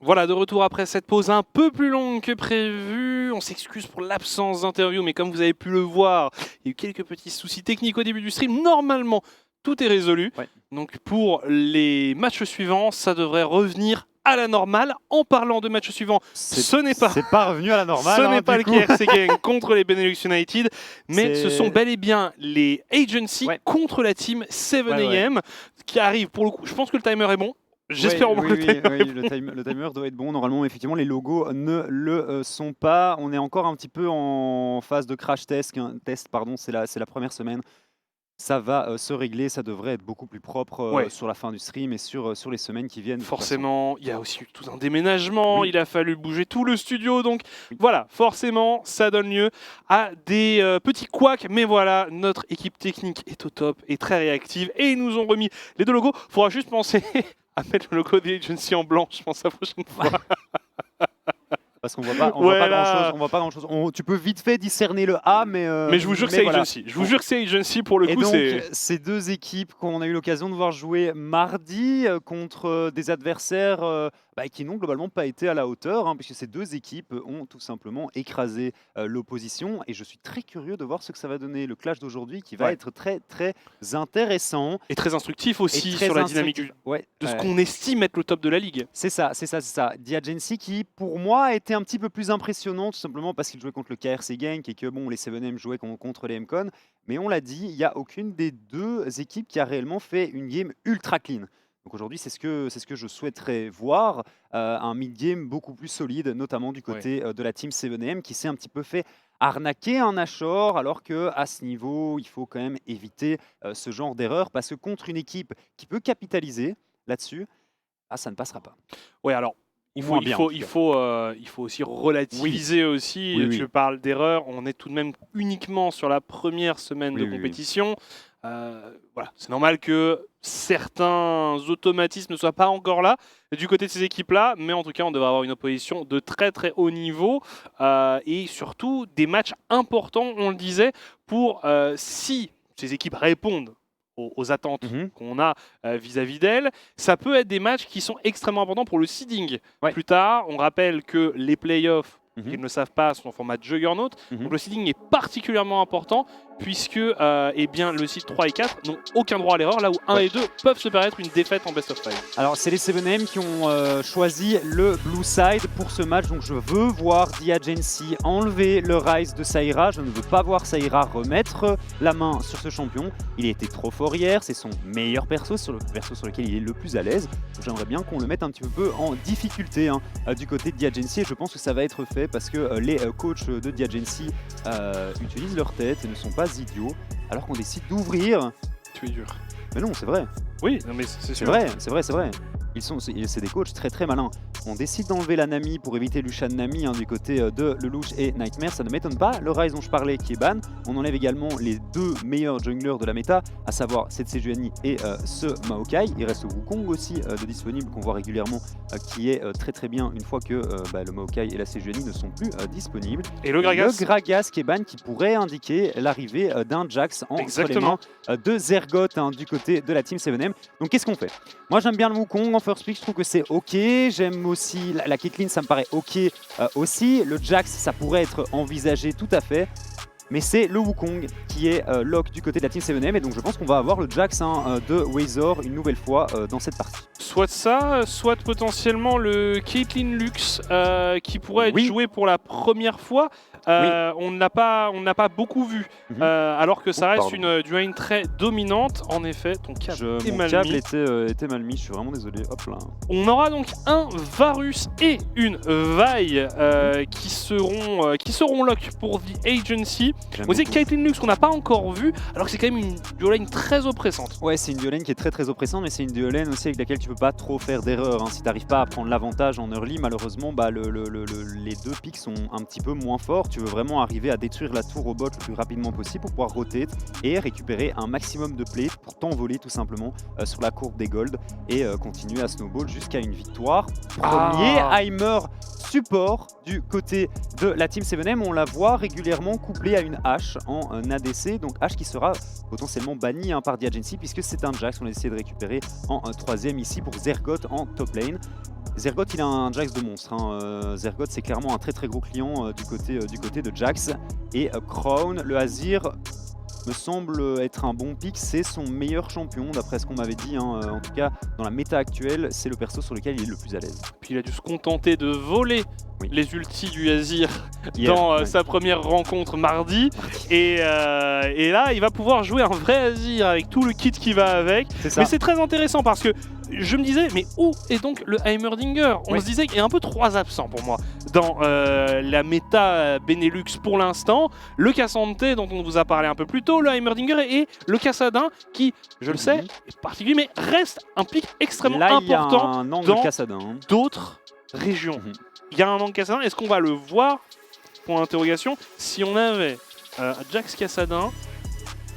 Voilà, de retour après cette pause un peu plus longue que prévu. On s'excuse pour l'absence d'interview, mais comme vous avez pu le voir, il y a eu quelques petits soucis techniques au début du stream. Normalement, tout est résolu. Ouais. Donc pour les matchs suivants, ça devrait revenir à la normale. En parlant de matchs suivants, ce n'est pas... C'est pas revenu à la normale. Ce n'est pas le coup. KRC Gang contre les Benelux United, mais ce sont bel et bien les Agency contre la team 7am qui arrivent pour le coup. Je pense que le timer est bon. J'espère au moins que le timer doit être bon. Normalement, effectivement, les logos ne le sont pas. On est encore un petit peu en phase de crash test. C'est la première semaine. Ça va se régler, ça devrait être beaucoup plus propre sur la fin du stream et sur les semaines qui viennent. Forcément, il y a aussi eu tout un déménagement, il a fallu bouger tout le studio, donc voilà, forcément, ça donne lieu à des petits couacs, mais voilà, notre équipe technique est au top et très réactive, et ils nous ont remis les deux logos. Faudra juste penser à mettre le logo des Agency en blanc, je pense, la prochaine fois. Parce qu'on voit pas grand chose. Tu peux vite fait discerner le A, mais je vous jure que c'est Agency. Je vous jure que c'est Agency pour le coup. Et donc, ces deux équipes qu'on a eu l'occasion de voir jouer mardi contre des adversaires qui n'ont globalement pas été à la hauteur, puisque ces deux équipes ont tout simplement écrasé l'opposition. Et je suis très curieux de voir ce que ça va donner le clash d'aujourd'hui, qui va être très très intéressant. Et très instructif aussi sur la dynamique de ce qu'on estime être le top de la ligue. C'est ça. The Agency qui, pour moi, était un petit peu plus impressionnant, tout simplement parce qu'il jouait contre le KRC Gang et que les 7M jouaient contre les MCon. Mais on l'a dit, il n'y a aucune des deux équipes qui a réellement fait une game ultra clean. Donc aujourd'hui, c'est ce que je souhaiterais voir, un mid-game beaucoup plus solide, notamment du côté de la team 7am qui s'est un petit peu fait arnaquer un Nashor, alors qu'à ce niveau, il faut quand même éviter ce genre d'erreur, parce que contre une équipe qui peut capitaliser là-dessus, ça ne passera pas. Oui, alors, il faut aussi relativiser aussi. Tu parles d'erreur, on est tout de même uniquement sur la première semaine de compétition. Voilà, c'est normal que certains automatismes ne soient pas encore là du côté de ces équipes-là, mais en tout cas, on devrait avoir une opposition de très très haut niveau et surtout des matchs importants, on le disait, pour si ces équipes répondent aux attentes qu'on a vis-à-vis d'elles, ça peut être des matchs qui sont extrêmement importants pour le seeding. Plus tard, on rappelle que les playoffs, qu'ils ne le savent pas, sont en format Juggernaut. Donc le seeding est particulièrement important puisque le seed 3 et 4 n'ont aucun droit à l'erreur, là où 1 et 2 peuvent se permettre une défaite en best of 5. Alors c'est les 7M qui ont choisi le blue side pour ce match, donc je veux voir The Agency enlever le Rise de Saïra. Je ne veux pas voir Saïra remettre la main sur ce champion. Il a été trop fort hier, c'est son meilleur perso, sur le perso sur lequel il est le plus à l'aise. J'aimerais bien qu'on le mette un petit peu en difficulté du côté de The Agency, et je pense que ça va être fait parce que les coachs de The Agency utilisent leur tête et ne sont pas idiots, alors qu'on décide d'ouvrir. Tu es dur. Mais non, c'est vrai. Oui, non, mais c'est vrai. C'est des coachs très très malins. On décide d'enlever la Nami pour éviter Lucian Nami du côté de Lelouch et Nightmare, ça ne m'étonne pas. Le Rise dont je parlais qui est ban, on enlève également les deux meilleurs junglers de la méta, à savoir cette Sejuani et ce Maokai. Il reste Wukong aussi de disponible qu'on voit régulièrement, qui est très très bien une fois que le Maokai et la Sejuani ne sont plus disponibles. Et le Gragas. Le Gragas qui est ban, qui pourrait indiquer l'arrivée d'un Jax entre les mains de Zergoth du côté de la team 7M. Donc qu'est-ce qu'on fait? Moi j'aime bien le Wukong en first pick, je trouve que c'est ok. J'aime aussi la Caitlyn, ça me paraît ok aussi. Le Jax, ça pourrait être envisagé tout à fait. Mais c'est le Wukong qui est lock du côté de la team 7M, et donc je pense qu'on va avoir le Jax de Wazor une nouvelle fois dans cette partie. Soit ça, soit potentiellement le Caitlyn Lux qui pourrait être joué pour la première fois. On n'a pas beaucoup vu, alors que ça reste une lane très dominante. En effet, ton câble est mal mis. Mon câble était mal mis, je suis vraiment désolé. Hop là. On aura donc un Varus et une Vi qui seront lock pour The Agency. On disait Caitlyn Lux qu'on n'a pas encore vu, alors que c'est quand même une duolane très oppressante. Ouais, c'est une duolane qui est très très oppressante, mais c'est une duolane aussi avec laquelle tu peux pas trop faire d'erreur. Si tu n'arrives pas à prendre l'avantage en early, malheureusement, les deux picks sont un petit peu moins forts. Tu veux vraiment arriver à détruire la tour au bot le plus rapidement possible pour pouvoir rotate et récupérer un maximum de plays pour t'envoler tout simplement sur la courbe des gold et continuer à snowball jusqu'à une victoire. Premier Heimer support du côté de la team 7M, on la voit régulièrement couplée à une Ashe en ADC, donc Ashe qui sera potentiellement bannie par The Agency puisque c'est un Jax qu'on a essayé de récupérer en troisième ici pour Zergoth en top lane. Zergoat, il a un Jax de monstre. Zergoat, c'est clairement un très très gros client du côté de Jax. Et Crown, le Azir, me semble être un bon pick. C'est son meilleur champion, d'après ce qu'on m'avait dit. En tout cas, dans la méta actuelle, c'est le perso sur lequel il est le plus à l'aise. Puis il a dû se contenter de voler les ultis du Azir dans sa première rencontre mardi. Et là, il va pouvoir jouer un vrai Azir avec tout le kit qui va avec. Mais c'est très intéressant parce que je me disais, mais où est donc le Heimerdinger? On se disait qu'il y a un peu 3 absents pour moi dans la méta Benelux pour l'instant. Le Cassante dont on vous a parlé un peu plus tôt, le Heimerdinger et le Cassadin qui, je le sais, est particulier, mais reste un pic extrêmement important dans d'autres régions. Il y a un angle Cassadin, est-ce qu'on va le voir? Point d'interrogation. Si on avait Jax Cassadin,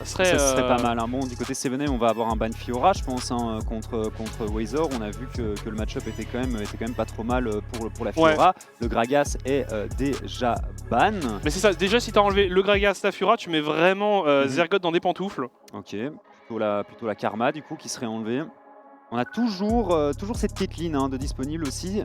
ça serait pas mal. Bon, du côté 7M, on va avoir un ban Fiora, je pense, contre Wazor. On a vu que le match-up était quand même pas trop mal pour la Fiora. Le Gragas est déjà ban. Mais c'est ça, déjà si tu as enlevé le Gragas, la Fiora, tu mets vraiment Zergoat dans des pantoufles. Ok, plutôt la Karma du coup qui serait enlevée. On a toujours cette Caitlyn de disponible aussi.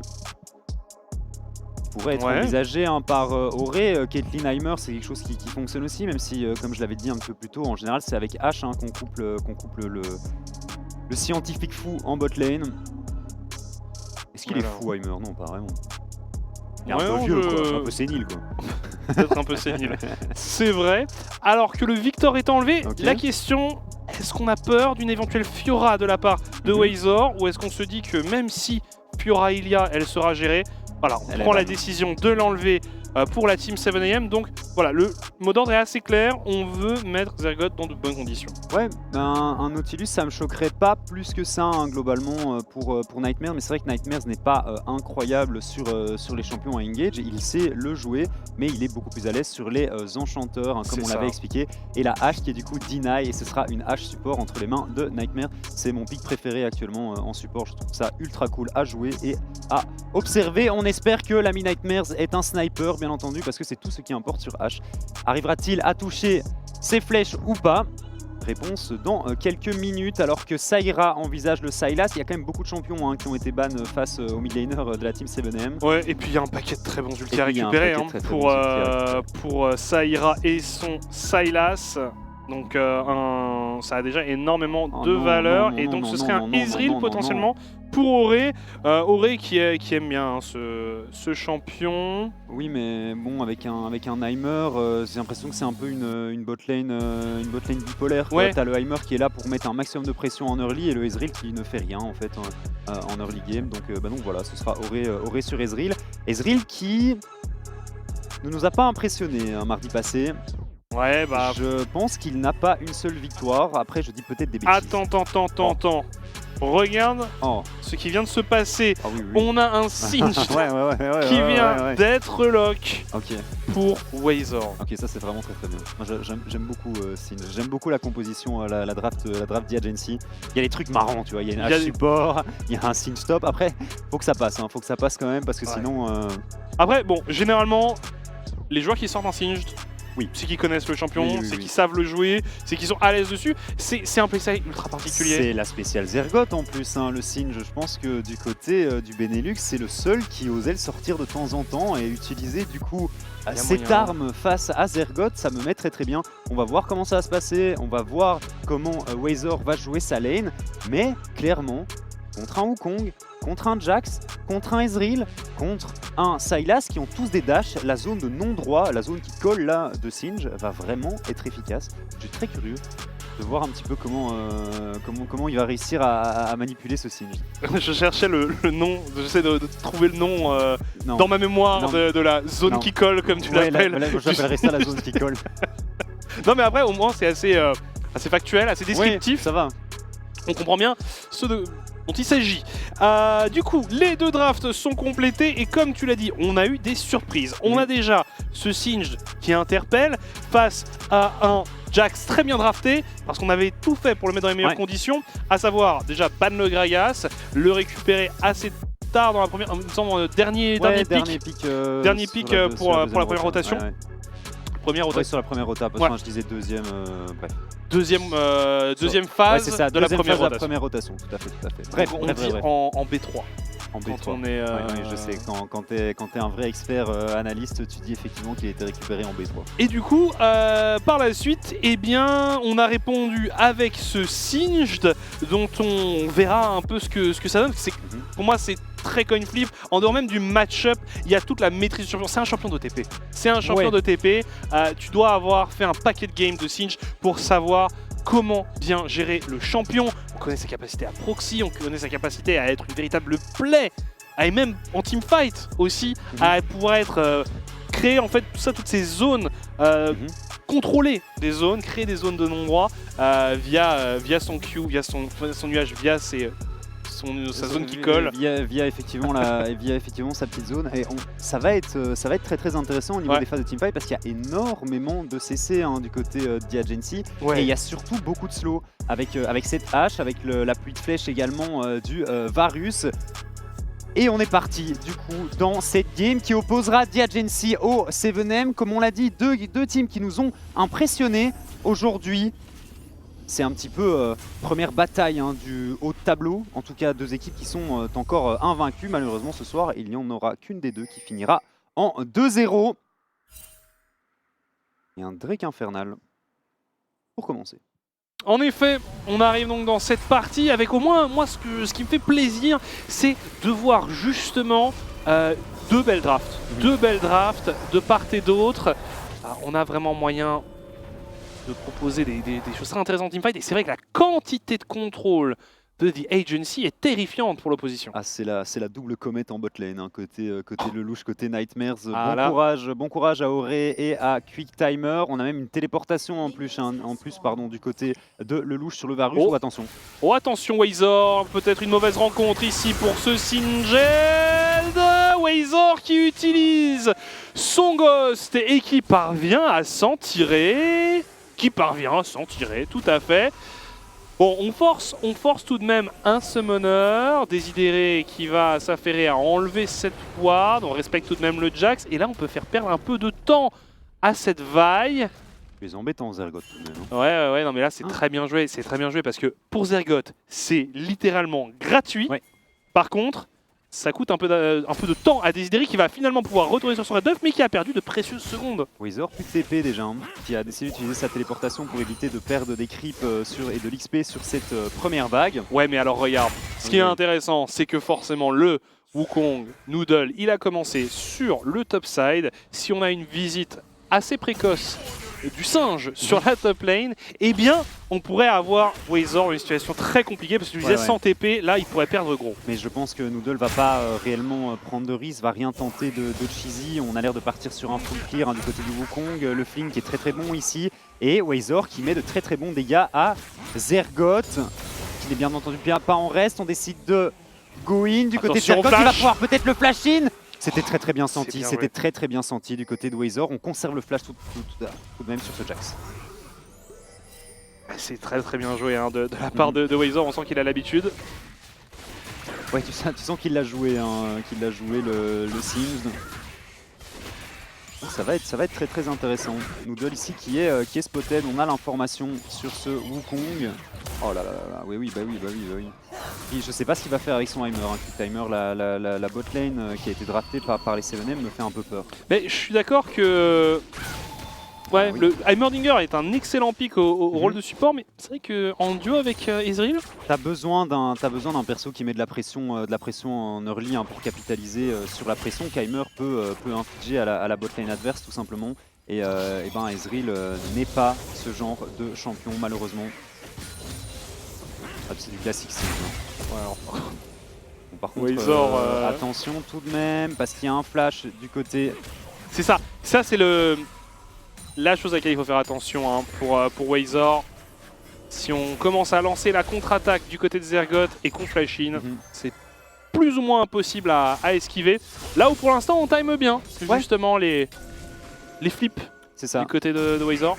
Pourrait être envisagé par Auré. Caitlyn Heimer, c'est quelque chose qui fonctionne aussi, même si, comme je l'avais dit un peu plus tôt, en général c'est avec H qu'on couple le scientifique fou en bot lane. Est-ce qu'il est fou Heimer? Non, pas vraiment. Il est un peu vieux, quoi. Un peu sénile, quoi. Peut-être un peu sénile. C'est vrai. Alors que le Victor est enlevé, la question, est-ce qu'on a peur d'une éventuelle Fiora de la part de Wazor, ou est-ce qu'on se dit que même si Fiora il y a, elle sera gérée? Voilà, on prend la décision de l'enlever pour la team 7am. Donc voilà, le mot d'ordre est assez clair. On veut mettre Zergoat dans de bonnes conditions. Ouais, un Nautilus, ça me choquerait pas plus que ça globalement pour Nightmare. Mais c'est vrai que Nightmare n'est pas incroyable sur les champions à engage. Il sait le jouer, mais il est beaucoup plus à l'aise sur les enchanteurs, comme on l'avait expliqué. Et la hache qui est du coup deny, et ce sera une hache support entre les mains de Nightmare. C'est mon pick préféré actuellement en support. Je trouve ça ultra cool à jouer et à observer. On espère que l'ami Nightmares est un sniper, bien entendu, parce que c'est tout ce qui importe sur H. Arrivera-t-il à toucher ses flèches ou pas? Réponse dans quelques minutes, alors que Saïra envisage le Sylas. Il y a quand même beaucoup de champions qui ont été ban face au mid laner de la team 7M. Ouais, et puis il y a un paquet de très bons ultis à récupérer pour Saïra et son Sylas. Donc ça a déjà énormément de valeur. Et donc ce serait un Ezreal potentiellement pour Auré. Auré qui aime bien ce champion. Oui, mais bon, avec un Heimer, j'ai l'impression que c'est un peu une botlane bipolaire. T'as le Heimer qui est là pour mettre un maximum de pression en early et le Ezreal qui ne fait rien en fait en early game. Donc voilà, ce sera Auré sur Ezreal. Ezreal qui ne nous a pas impressionné mardi passé. Ouais, bah... Je pense qu'il n'a pas une seule victoire. Après, je dis peut-être des bêtises. Attends. Regarde ce qui vient de se passer. On a un Singed qui vient d'être lock pour Wazor. Ok, ça c'est vraiment très très bien. Moi j'aime beaucoup Singed. J'aime beaucoup la composition, la draft d'Agency. Il y a des trucs marrants, tu vois. Il y a une hache support, il y a un Singed stop. Après, faut que ça passe. Faut que ça passe quand même parce que sinon... Après, bon, généralement, les joueurs qui sortent un Singed, c'est qu'ils connaissent le champion, c'est qu'ils savent le jouer, c'est qu'ils sont à l'aise dessus. C'est un playstyle ultra particulier. C'est la spéciale Zergoat en plus, le Singed. Je pense que du côté du Benelux, c'est le seul qui osait le sortir de temps en temps et utiliser du coup cette arme face à Zergoat. Ça me met très très bien. On va voir comment ça va se passer, on va voir comment Wazor va jouer sa lane. Mais clairement, contre un Wukong, contre un Jax, contre un Ezreal, contre un Sylas qui ont tous des dashs, la zone de non-droit, la zone qui colle là de Singed va vraiment être efficace. Je suis très curieux de voir un petit peu comment il va réussir à manipuler ce Singed. Je cherchais le nom, j'essaie de trouver le nom dans ma mémoire de la zone qui colle comme tu l'appelles. J'appellerais ça la zone qui colle. Non mais après au moins c'est assez factuel, assez descriptif. Ça va. On comprend bien ce dont il s'agit. Du coup, les deux drafts sont complétés et comme tu l'as dit, on a eu des surprises. On a déjà ce Singed qui interpelle face à un Jax très bien drafté parce qu'on avait tout fait pour le mettre dans les meilleures conditions, à savoir déjà ban le Gragas, le récupérer assez tard dans la première, dernier pick pour la première rotation. Première rotation sur la première rota, parce que je disais deuxième. Bref. Deuxième phase de la première rotation. Première rotation, tout à fait. Bref, on dit en B3. quand on est... Oui, je sais, quand t'es un vrai expert analyste, tu dis effectivement qu'il a été récupéré en B3. Et du coup, par la suite, eh bien, on a répondu avec ce Singed, dont on verra un peu ce que ça donne. Pour moi, c'est très coin flip. En dehors même du match-up, il y a toute la maîtrise du champion. C'est un champion d'OTP. C'est un champion d'OTP. Tu dois avoir fait un paquet de games de Singed pour savoir comment bien gérer le champion. On connaît sa capacité à proxy, on connaît sa capacité à être une véritable play, et même en teamfight aussi, à pouvoir être créer en fait tout ça, toutes ces zones, contrôler des zones, créer des zones de non-droit via son Q, via son nuage, via sa zone qui colle. Via effectivement sa petite zone. Et ça va être très très intéressant au niveau des phases de teamfight parce qu'il y a énormément de CC du côté d'Agency. Et il y a surtout beaucoup de slow avec cette hache, avec la pluie de flèches également du Varus. Et on est parti du coup dans cette game qui opposera Diagency au 7M. Comme on l'a dit, deux teams qui nous ont impressionnés aujourd'hui. C'est un petit peu première bataille du haut de tableau. En tout cas, deux équipes qui sont encore invaincues. Malheureusement, ce soir, il n'y en aura qu'une des deux qui finira en 2-0. Et un Drake Infernal pour commencer. En effet, on arrive donc dans cette partie avec au moins, moi ce qui me fait plaisir, c'est de voir justement deux belles drafts. Deux belles drafts de part et d'autre. On a vraiment moyen de proposer des choses très intéressantes en teamfight, et c'est vrai que la quantité de contrôle de The Agency est terrifiante pour l'opposition. Ah, c'est la double comète en botlane, côté Lelouch, côté Nightmares. Bon courage à Auré et à Quick Timer. On a même une téléportation en plus, du côté de Lelouch sur le Varus. Oh, attention. Oh, attention Wazor, peut-être une mauvaise rencontre ici pour ce Singed. Wazor qui utilise son Ghost et qui parvient à s'en tirer. Tout à fait. Bon, on force tout de même un summoner, Désidéré qui va s'affairer à enlever cette ward, on respecte tout de même le Jax, et là on peut faire perdre un peu de temps à cette vaille. Les embêtants Zergoth tout de même. Ouais, non mais là c'est très bien joué, parce que pour Zergoth, c'est littéralement gratuit. Par contre, ça coûte un peu de temps à Désidéré qui va finalement pouvoir retourner sur son red buff mais qui a perdu de précieuses secondes. Wazor, plus de TP déjà, qui a décidé d'utiliser sa téléportation pour éviter de perdre des creeps et de l'XP sur cette première vague. Ouais, mais alors regarde, ce qui est intéressant, c'est que forcément le Wukong Noodle, il a commencé sur le top side. Si on a une visite assez précoce du singe sur la top lane, eh bien on pourrait avoir Wazor une situation très compliquée parce que tu disais sans TP, là il pourrait perdre gros. Mais je pense que Noodle va pas réellement prendre de risque, va rien tenter de cheesy. On a l'air de partir sur un full clear du côté du Wukong, le fling qui est très très bon ici, et Wazor qui met de très très bons dégâts à Zergoth, qui n'est bien entendu pas en reste. On décide de go in du côté de Zergoth, qui va pouvoir peut-être le flash in. C'était très très bien senti, du côté de Wazor. On conserve le flash tout de même sur ce Jax. C'est très très bien joué de la part de Wazor, on sent qu'il a l'habitude. Ouais, tu sens qu'il l'a joué, le Sims. Ça va être très très intéressant. Noodle ici qui est spotted, on a l'information sur ce Wukong. Oh là là là, oui. Et je sais pas ce qu'il va faire avec son Heimer. Quick Timer, la bot lane qui a été draftée par les 7M me fait un peu peur. Mais je suis d'accord que le Heimerdinger est un excellent pick au rôle de support, mais c'est vrai qu'en duo avec Ezreal, t'as besoin d'un perso qui met de la pression en early pour capitaliser sur la pression qu'Heimer peut infliger à la bot lane adverse tout simplement. Et Ezreal n'est pas ce genre de champion malheureusement. Ah, c'est du classique Sims. Bon, par contre, Wazor, attention tout de même parce qu'il y a un flash du côté. C'est ça c'est la chose à laquelle il faut faire attention pour Wazor. Si on commence à lancer la contre-attaque du côté de Zergoth et qu'on flash in, c'est plus ou moins impossible à esquiver. Là où pour l'instant on time bien, justement les flips du côté de Wazor.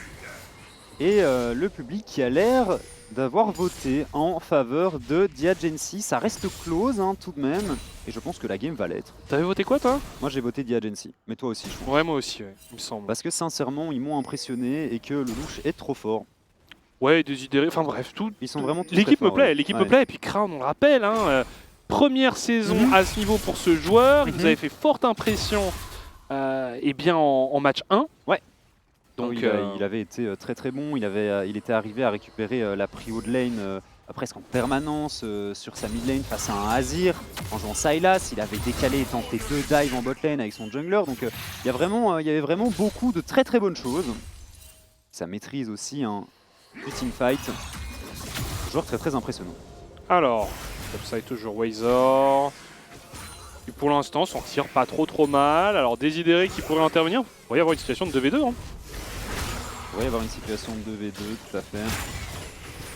Et le public qui a l'air d'avoir voté en faveur de Diagency. Ça reste close tout de même, et je pense que la game va l'être. T'avais voté quoi toi? Moi j'ai voté Diagency, mais toi aussi je pense. Ouais, moi aussi, il me semble. Parce que sincèrement ils m'ont impressionné et que Lelouch est trop fort. Ouais, Désidéré, enfin bref, ils sont vraiment tous l'équipe me plaît, me plaît, et puis Crown on le rappelle, première saison à ce niveau pour ce joueur. Il nous avait fait forte impression et bien en match 1. Ouais. Donc il avait été très très bon. Il était arrivé à récupérer la prio de lane presque en permanence sur sa mid lane face à un Azir. En jouant Sylas, il avait décalé et tenté 2 dives en bot lane avec son jungler. Donc il y avait vraiment beaucoup de très très bonnes choses. Sa maîtrise aussi du teamfight. Joueur très très impressionnant. Alors, topside toujours Wazor. Et pour l'instant, s'en tire pas trop mal. Alors Désidéré qui pourrait intervenir. Il pourrait y avoir une situation de 2v2. Hein. Il pourrait y avoir une situation de 2v2, tout à fait.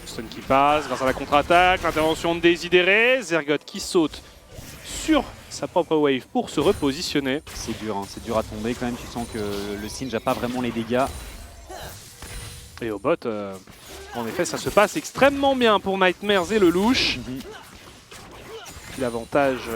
Stun qui passe grâce à la contre-attaque, l'intervention de Désidéré, Zergot qui saute sur sa propre wave pour se repositionner. C'est dur à tomber quand même, tu sens que le Singed n'a pas vraiment les dégâts. Et au bot, en effet, ça se passe extrêmement bien pour Nightmares et le louche. L'avantage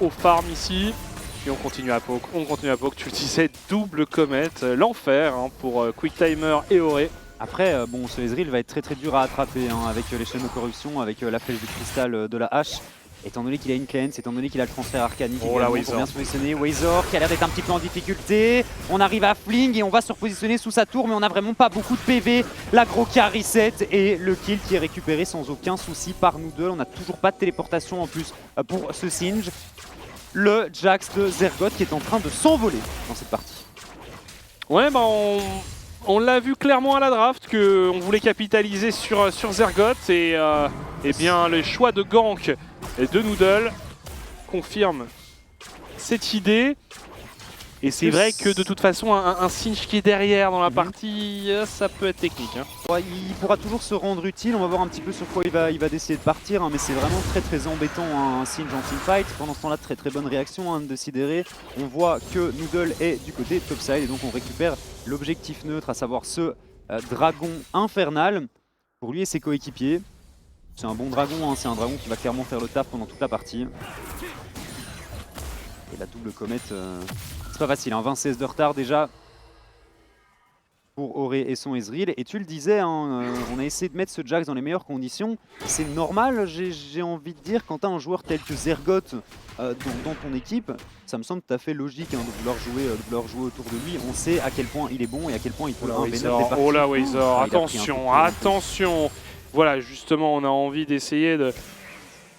au farm ici. Puis on continue à poke, tu le disais, double comète, l'enfer pour Quicktimer et Auré. Après, bon, ce Ezreal va être très très dur à attraper avec les chaînes de corruption, avec la flèche de cristal de la hache. Étant donné qu'il a une cleanse, étant donné qu'il a le transfert arcanique, pour bien se positionner. Wazor qui a l'air d'être un petit peu en difficulté. On arrive à Fling et on va se repositionner sous sa tour, mais on n'a vraiment pas beaucoup de PV. L'agro qui a reset et le kill qui est récupéré sans aucun souci par Noodle. On n'a toujours pas de téléportation en plus pour ce Singed. Le Jax de Zergot qui est en train de s'envoler dans cette partie. Ouais, bah on l'a vu clairement à la draft qu'on voulait capitaliser sur Zergot et bien le choix de gank de Noodle confirme cette idée. Et c'est vrai que de toute façon un Singed qui est derrière dans la partie, ça peut être technique. Hein. Ouais, il pourra toujours se rendre utile, on va voir un petit peu sur quoi il va décider de partir, mais c'est vraiment très très embêtant un Singed en teamfight. Pendant ce temps-là, très bonne réaction de Sidéré. On voit que Noodle est du côté topside et donc on récupère l'objectif neutre, à savoir ce dragon infernal pour lui et ses coéquipiers. C'est un bon dragon, c'est un dragon qui va clairement faire le taf pendant toute la partie. Et la double comète, c'est pas facile, 20 CS de retard déjà pour Auré et son Ezreal. Et tu le disais, on a essayé de mettre ce Jax dans les meilleures conditions. C'est normal, j'ai envie de dire, quand tu as un joueur tel que Zergot dans ton équipe, ça me semble tout à fait logique de vouloir jouer autour de lui. On sait à quel point il est bon et à quel point il peut Oh là Wazor, attention. Voilà, justement, on a envie d'essayer de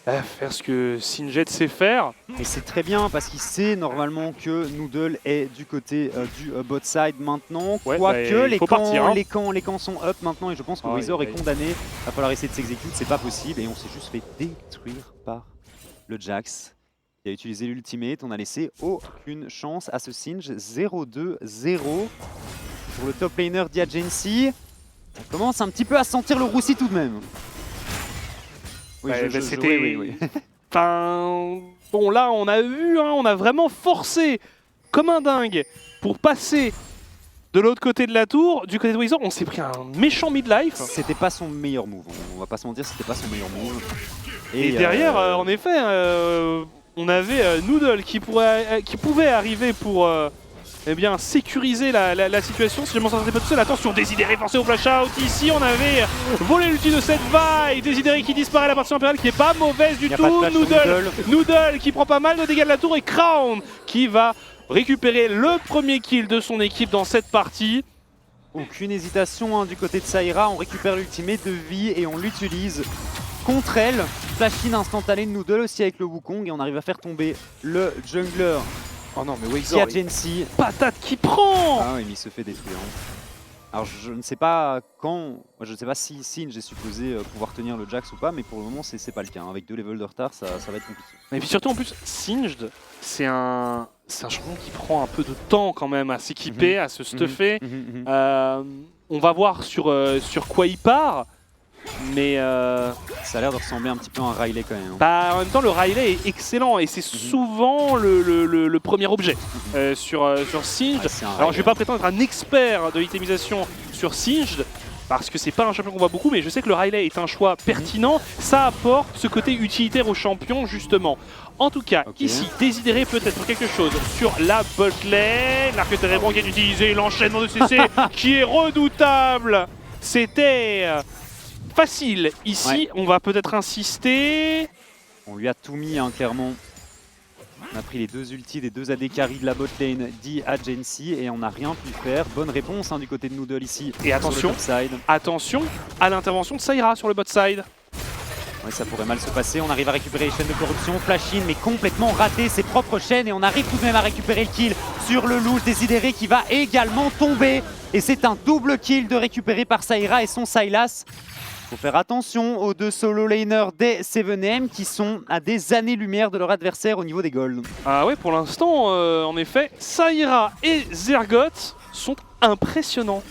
faire ce que Singed sait faire. Et c'est très bien parce qu'il sait normalement que Noodle est du côté du bot side maintenant. Ouais, quoique les camps sont up maintenant et je pense que Wazor est condamné. Il va falloir essayer de s'exécuter, c'est pas possible. Et on s'est juste fait détruire par le Jax. Il a utilisé l'ultimate, on a laissé aucune chance à ce Singed. 0-2-0 pour le top laner Diagency. Ça commence un petit peu à sentir le roussi tout de même. Oui, c'était... Enfin, bon là on a vu, on a vraiment forcé comme un dingue pour passer de l'autre côté de la tour. Du côté de Wazor, on s'est pris un méchant midlife. C'était pas son meilleur move, on va pas se mentir, c'était pas son meilleur move. Et derrière, en effet, on avait Noodle qui pouvait arriver pour... eh bien, sécuriser la situation. Si je m'en sentais pas tout seul, attention, Désidéré forcé au flash out. Ici, on avait volé l'ulti de cette vaille. Désidéré qui disparaît à la partie impériale, qui est pas mauvaise du tout. Noodle qui prend pas mal de dégâts de la tour et Crown qui va récupérer le premier kill de son équipe dans cette partie. Aucune hésitation du côté de Saïra. On récupère l'ultimate de vie et on l'utilise contre elle. Flash-in instantané de Noodle aussi avec le Wukong et on arrive à faire tomber le jungler. Oh non mais Wazor, patate qui prend. Ah oui, mais il se fait détruire. Alors je ne sais pas quand, je ne sais pas si Singed est supposé pouvoir tenir le Jax ou pas, mais pour le moment c'est pas le cas. Avec 2 levels de retard, ça va être compliqué. Et puis surtout en plus, Singed, c'est un champion qui prend un peu de temps quand même à s'équiper, à se stuffer. On va voir sur quoi il part. Mais ça a l'air de ressembler un petit peu à un Riley quand même. Bah, en même temps, le Riley est excellent et c'est souvent le premier objet sur Singed. Alors, je vais pas prétendre être un expert de l'itemisation sur Singed parce que c'est pas un champion qu'on voit beaucoup, mais je sais que le Riley est un choix pertinent. Ça apporte ce côté utilitaire au champion justement. En tout cas, ici, Désidéré peut-être quelque chose sur la bot lane. L'arc térébrant qui est utilisé, l'enchaînement de CC qui est redoutable. C'était... facile. Ici, on va peut-être insister. On lui a tout mis, hein, clairement. On a pris les 2 ultis des 2 AD carry de la bot lane d'Agency et on n'a rien pu faire. Bonne réponse, hein, du côté de Noodle ici. Et attention, attention à l'intervention de Saïra sur le bot side. Ouais, ça pourrait mal se passer. On arrive à récupérer les chaînes de corruption. Flash in, mais complètement raté ses propres chaînes. Et on arrive tout de même à récupérer le kill sur le Louche Désidéré qui va également tomber. Et c'est un double kill de récupéré par Saïra et son Sylas. Faut faire attention aux 2 solo laners des 7M qui sont à des années-lumière de leur adversaire au niveau des golds. Ah ouais, pour l'instant, en effet, Saïra et Zergoth sont impressionnants.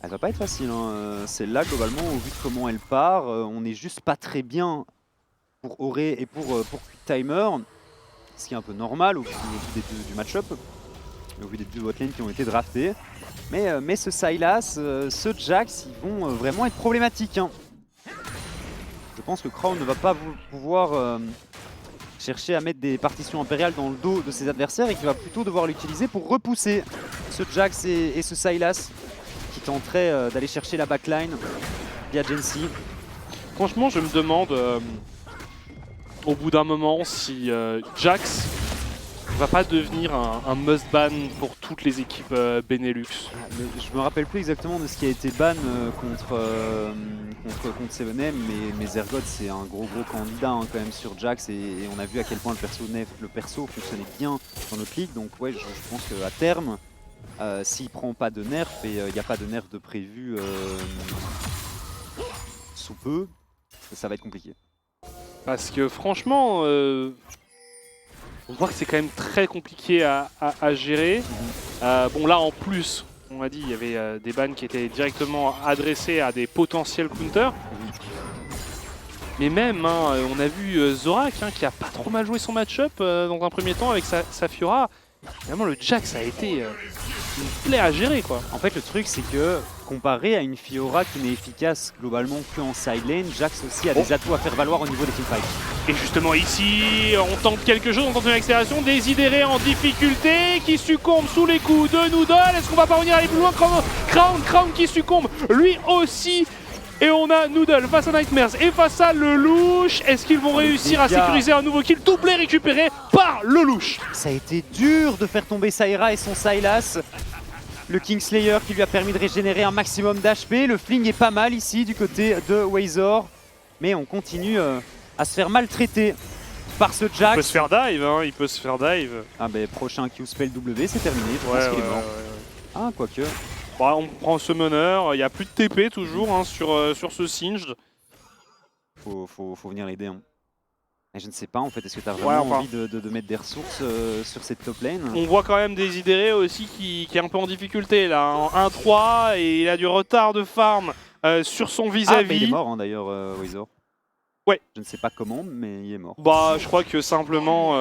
Elle va pas être facile, hein. Celle-là, globalement, au vu de comment elle part, on n'est juste pas très bien pour Auré et pour Quick-Timer. Ce qui est un peu normal au vu du match-up, au vu des 2 botlanes qui ont été draftés. Mais ce Sylas, ce Jax, ils vont vraiment être problématiques, hein. Je pense que Crown ne va pas pouvoir chercher à mettre des partitions impériales dans le dos de ses adversaires et qu'il va plutôt devoir l'utiliser pour repousser ce Jax et ce Sylas qui tenterait d'aller chercher la backline via Agency. Franchement, je me demande au bout d'un moment si Jax va pas devenir un must-ban pour toutes les équipes Benelux. Je me rappelle plus exactement de ce qui a été ban contre 7M, mais Zergoth c'est un gros candidat, hein, quand même sur Jax et on a vu à quel point le perso fonctionnait bien dans notre ligue, donc ouais, je pense qu'à terme, s'il prend pas de nerf, et il n'y a pas de nerf de prévu sous peu, ça va être compliqué. Parce que franchement, on voit que c'est quand même très compliqué à gérer. Bon là en plus, on a dit il y avait des bans qui étaient directement adressés à des potentiels counters. Mais même, hein, on a vu Zorak hein, qui a pas trop mal joué son match-up dans un premier temps avec sa Fiora. Vraiment le Jax a été une plaie à gérer quoi. En fait le truc c'est que comparé à une Fiora qui n'est efficace globalement que en side lane, Jax aussi a des atouts à faire valoir au niveau des teamfights. Et justement ici, on tente quelque chose, on tente une accélération, Désidéré en difficulté, qui succombe sous les coups de Noodle. Est-ce qu'on va parvenir à aller plus loin? Crown qui succombe lui aussi. Et on a Noodle face à Nightmares et face à le Louche. Est-ce qu'ils vont réussir à sécuriser un nouveau kill? Doublé récupéré par le Louche. Ça a été dur de faire tomber Saïra et son Sylas. Le Kingslayer qui lui a permis de régénérer un maximum d'HP. Le fling est pas mal ici du côté de Wazor. Mais on continue à se faire maltraiter par ce Jax. Il peut se faire dive, hein, il peut se faire dive. Ah bah prochain Q-spell W, c'est terminé, je pense qu'il est mort. Ah, quoique. Bah, on prend ce meneur, il n'y a plus de TP toujours hein, sur ce Singed. Faut venir l'aider. Hein. Et je ne sais pas en fait, est-ce que tu as vraiment envie de mettre des ressources sur cette top lane? On voit quand même Désidéré aussi qui est un peu en difficulté là, en 1-3 et il a du retard de farm sur son vis-à-vis. Ah, mais il est mort hein, d'ailleurs, Wazor. Ouais. Je ne sais pas comment, mais il est mort. Bah, je crois que simplement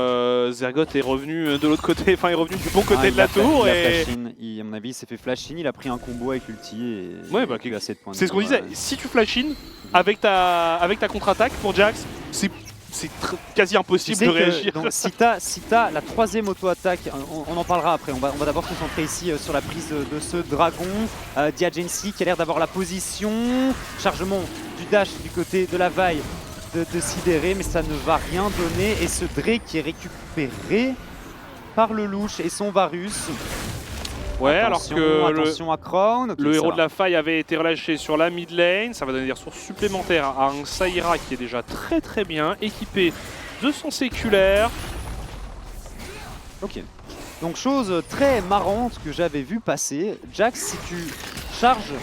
Zergoth est revenu de l'autre côté, enfin, est revenu du bon côté de la tour. À mon avis, il s'est fait flash in, il a pris un combo avec l'ulti et ouais, bah, il a 7 points. C'est ce qu'on disait, si tu flash in avec ta contre-attaque pour Jax, c'est quasi impossible de réagir. Donc, si t'as la 3ème auto-attaque, on en parlera après, on va d'abord se concentrer ici sur la prise de ce dragon. Diagency qui a l'air d'avoir la position, chargement du dash du côté de la vaille de sidérer, mais ça ne va rien donner. Et ce Drake qui est récupéré par le Louche et son Varus. Ouais, attention, alors que attention à Crown. Okay, le héros de la faille avait été relâché sur la mid lane. Ça va donner des ressources supplémentaires à un Saïra qui est déjà très bien équipé de son séculaire. Ok. Donc chose très marrante que j'avais vu passer. Jax, si tu charges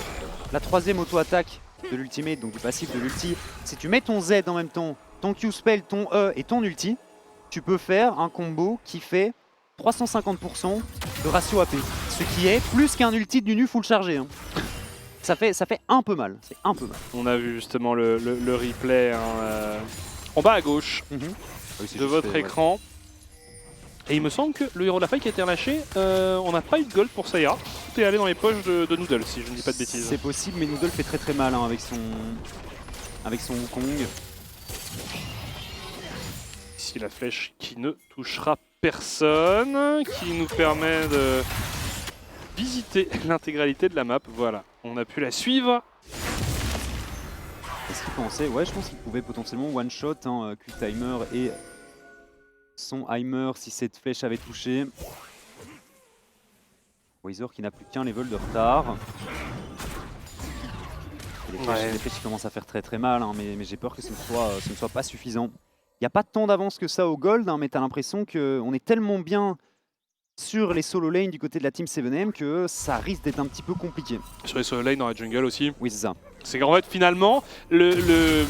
la 3ème auto-attaque de l'ultimate, donc du passif de l'ulti, si tu mets ton Z en même temps, ton Q-spell, ton E et ton ulti, tu peux faire un combo qui fait 350% de ratio AP, ce qui est plus qu'un ulti du nu full chargé. Hein. Ça fait un peu mal, c'est un peu mal. On a vu justement le replay hein, en bas à gauche de votre écran. Ouais. Et il me semble que le héros de la faille qui a été relâché, on n'a pas eu de gold pour Saïra. Tout est allé dans les poches de Noodle, si je ne dis pas de bêtises. C'est possible, mais Noodle fait très mal hein, avec son Wukong. Ici la flèche qui ne touchera personne, qui nous permet de visiter l'intégralité de la map. Voilà, on a pu la suivre. qu'est-ce qu'il pensait? Ouais, je pense qu'il pouvait potentiellement one-shot hein, Q-Timer et son Heimer si cette flèche avait touché. Weiser qui n'a plus qu'un level de retard. Les flèches qui commencent à faire très mal, hein, mais j'ai peur que ce ne soit pas suffisant. Il n'y a pas tant d'avance que ça au gold, hein, mais tu as l'impression qu'on est tellement bien sur les solo lanes du côté de la team 7M que ça risque d'être un petit peu compliqué. Sur les solo lanes dans la jungle aussi. Oui, c'est ça. C'est qu'en fait, finalement, le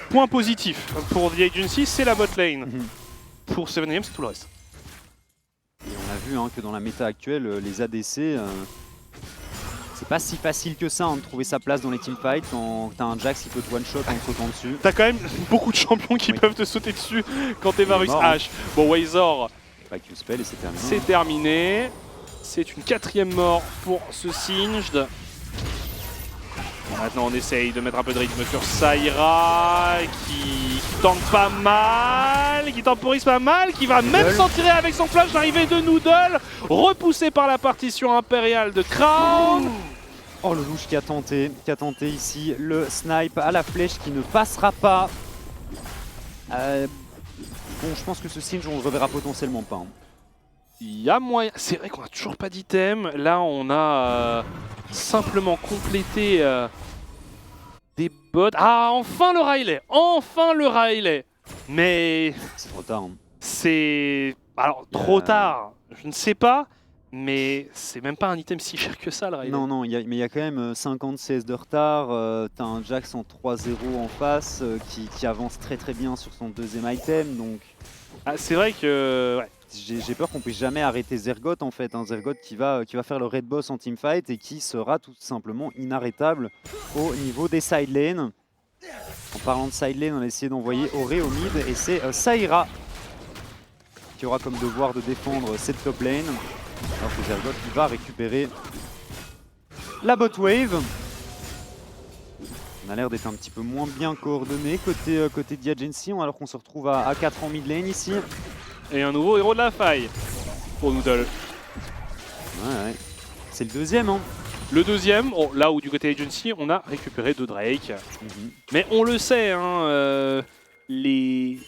point positif pour The Agency, c'est la bot lane. Pour 7M, c'est tout le reste. Et on a vu hein, que dans la méta actuelle, les ADC, c'est pas si facile que ça hein, de trouver sa place dans les teamfights quand t'as un Jax qui peut te one-shot en te sautant dessus. T'as quand même beaucoup de champions qui peuvent te sauter dessus quand t'es Varus H. Bon, Weiser, Q-spell et c'est terminé. C'est terminé. C'est une 4e mort pour ce Singed. Bon, maintenant on essaye de mettre un peu de rythme sur Saïra qui tente pas mal, qui temporise pas mal, qui va même s'en tirer avec son flash d'arrivée de Noodle, repoussé par la partition impériale de Crown. Oh le louche qui a tenté ici le snipe à la flèche qui ne passera pas. Bon, je pense que ce Singe on le reverra potentiellement pas. Hein. Il y a moyen. C'est vrai qu'on a toujours pas d'item. Là, on a simplement complété des bots. Ah, enfin le Riley. Enfin le Riley. Mais c'est trop tard. Hein. C'est alors trop tard. Je ne sais pas. Mais c'est même pas un item si cher que ça, le Riley. Non, mais il y a quand même 50 CS de retard. T'as un Jax en 3-0 en face qui avance très bien sur son deuxième item. Donc c'est vrai que ouais. J'ai peur qu'on puisse jamais arrêter Zergoth en fait. Un Zergoth qui va faire le raid boss en teamfight et qui sera tout simplement inarrêtable au niveau des side lanes. En parlant de side lane, on a essayé d'envoyer Auré au mid et c'est Saïra qui aura comme devoir de défendre cette top lane. Alors que Zergoth il va récupérer la bot wave. On a l'air d'être un petit peu moins bien coordonné côté Diagency, alors qu'on se retrouve à 4 en mid lane ici. Et un nouveau héros de la faille pour Noodle. Ouais. C'est le deuxième. Hein. Le deuxième, là où du côté Agency, on a récupéré 2 Drake. Mais on le sait, hein, les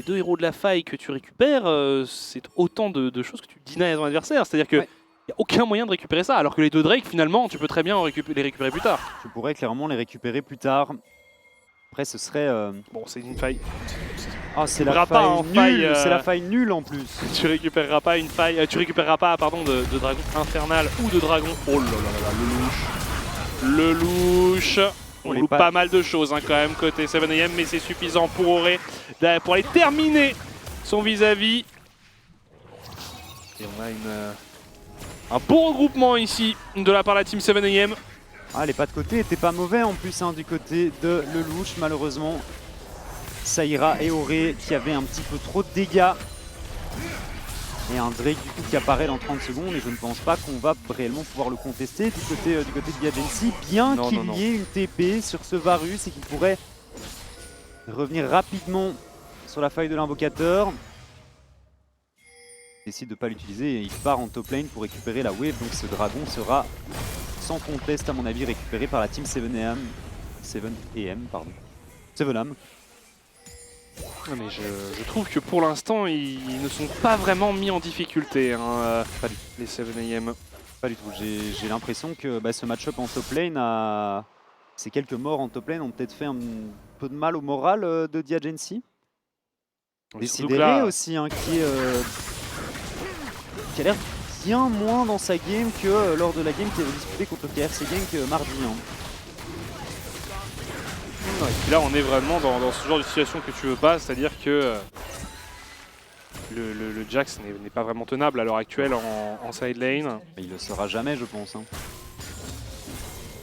2 héros de la faille que tu récupères, c'est autant de choses que tu denies à ton adversaire. C'est-à-dire qu'il n'y a aucun moyen de récupérer ça. Alors que les 2 Drake, finalement, tu peux très bien les récupérer plus tard. Tu pourrais clairement les récupérer plus tard. Après, ce serait... Bon, c'est une faille. Ah, c'est la faille nulle. C'est la faille nulle en plus. Tu récupéreras pas une faille. Tu récupéreras pas, pardon, de dragon infernal ou de dragon. Oh là là là, le louche. On loupe pas mal de choses hein, quand même côté 7AM, mais c'est suffisant pour Auré pour aller terminer son vis-à-vis. Et on a un bon regroupement ici de la part de la team 7AM. Ah, les pas de côté étaient pas mauvais en plus hein, du côté de Lelouch, malheureusement. Saïra et Auré qui avaient un petit peu trop de dégâts. Et un Drake du coup qui apparaît dans 30 secondes et je ne pense pas qu'on va réellement pouvoir le contester du côté de Diagency, bien qu'il y ait une TP sur ce Varus et qu'il pourrait revenir rapidement sur la faille de l'invocateur. Il décide de ne pas l'utiliser et il part en top lane pour récupérer la wave, donc ce dragon sera sans conteste à mon avis récupéré par la team 7AM. 7AM. Non mais je trouve que pour l'instant ils ne sont pas vraiment mis en difficulté hein, les 7AM. Pas du tout, j'ai l'impression que ce match-up en top lane, ces quelques morts en top lane ont peut-être fait un peu de mal au moral de Diagency. Décidéré aussi hein, qui a l'air bien moins dans sa game que lors de la game qui avait disputé contre KRC Genk mardi. Hein. Et puis là on est vraiment dans ce genre de situation que tu veux pas, c'est-à-dire que le Jax n'est pas vraiment tenable à l'heure actuelle en side lane. Mais il le sera jamais je pense. Hein.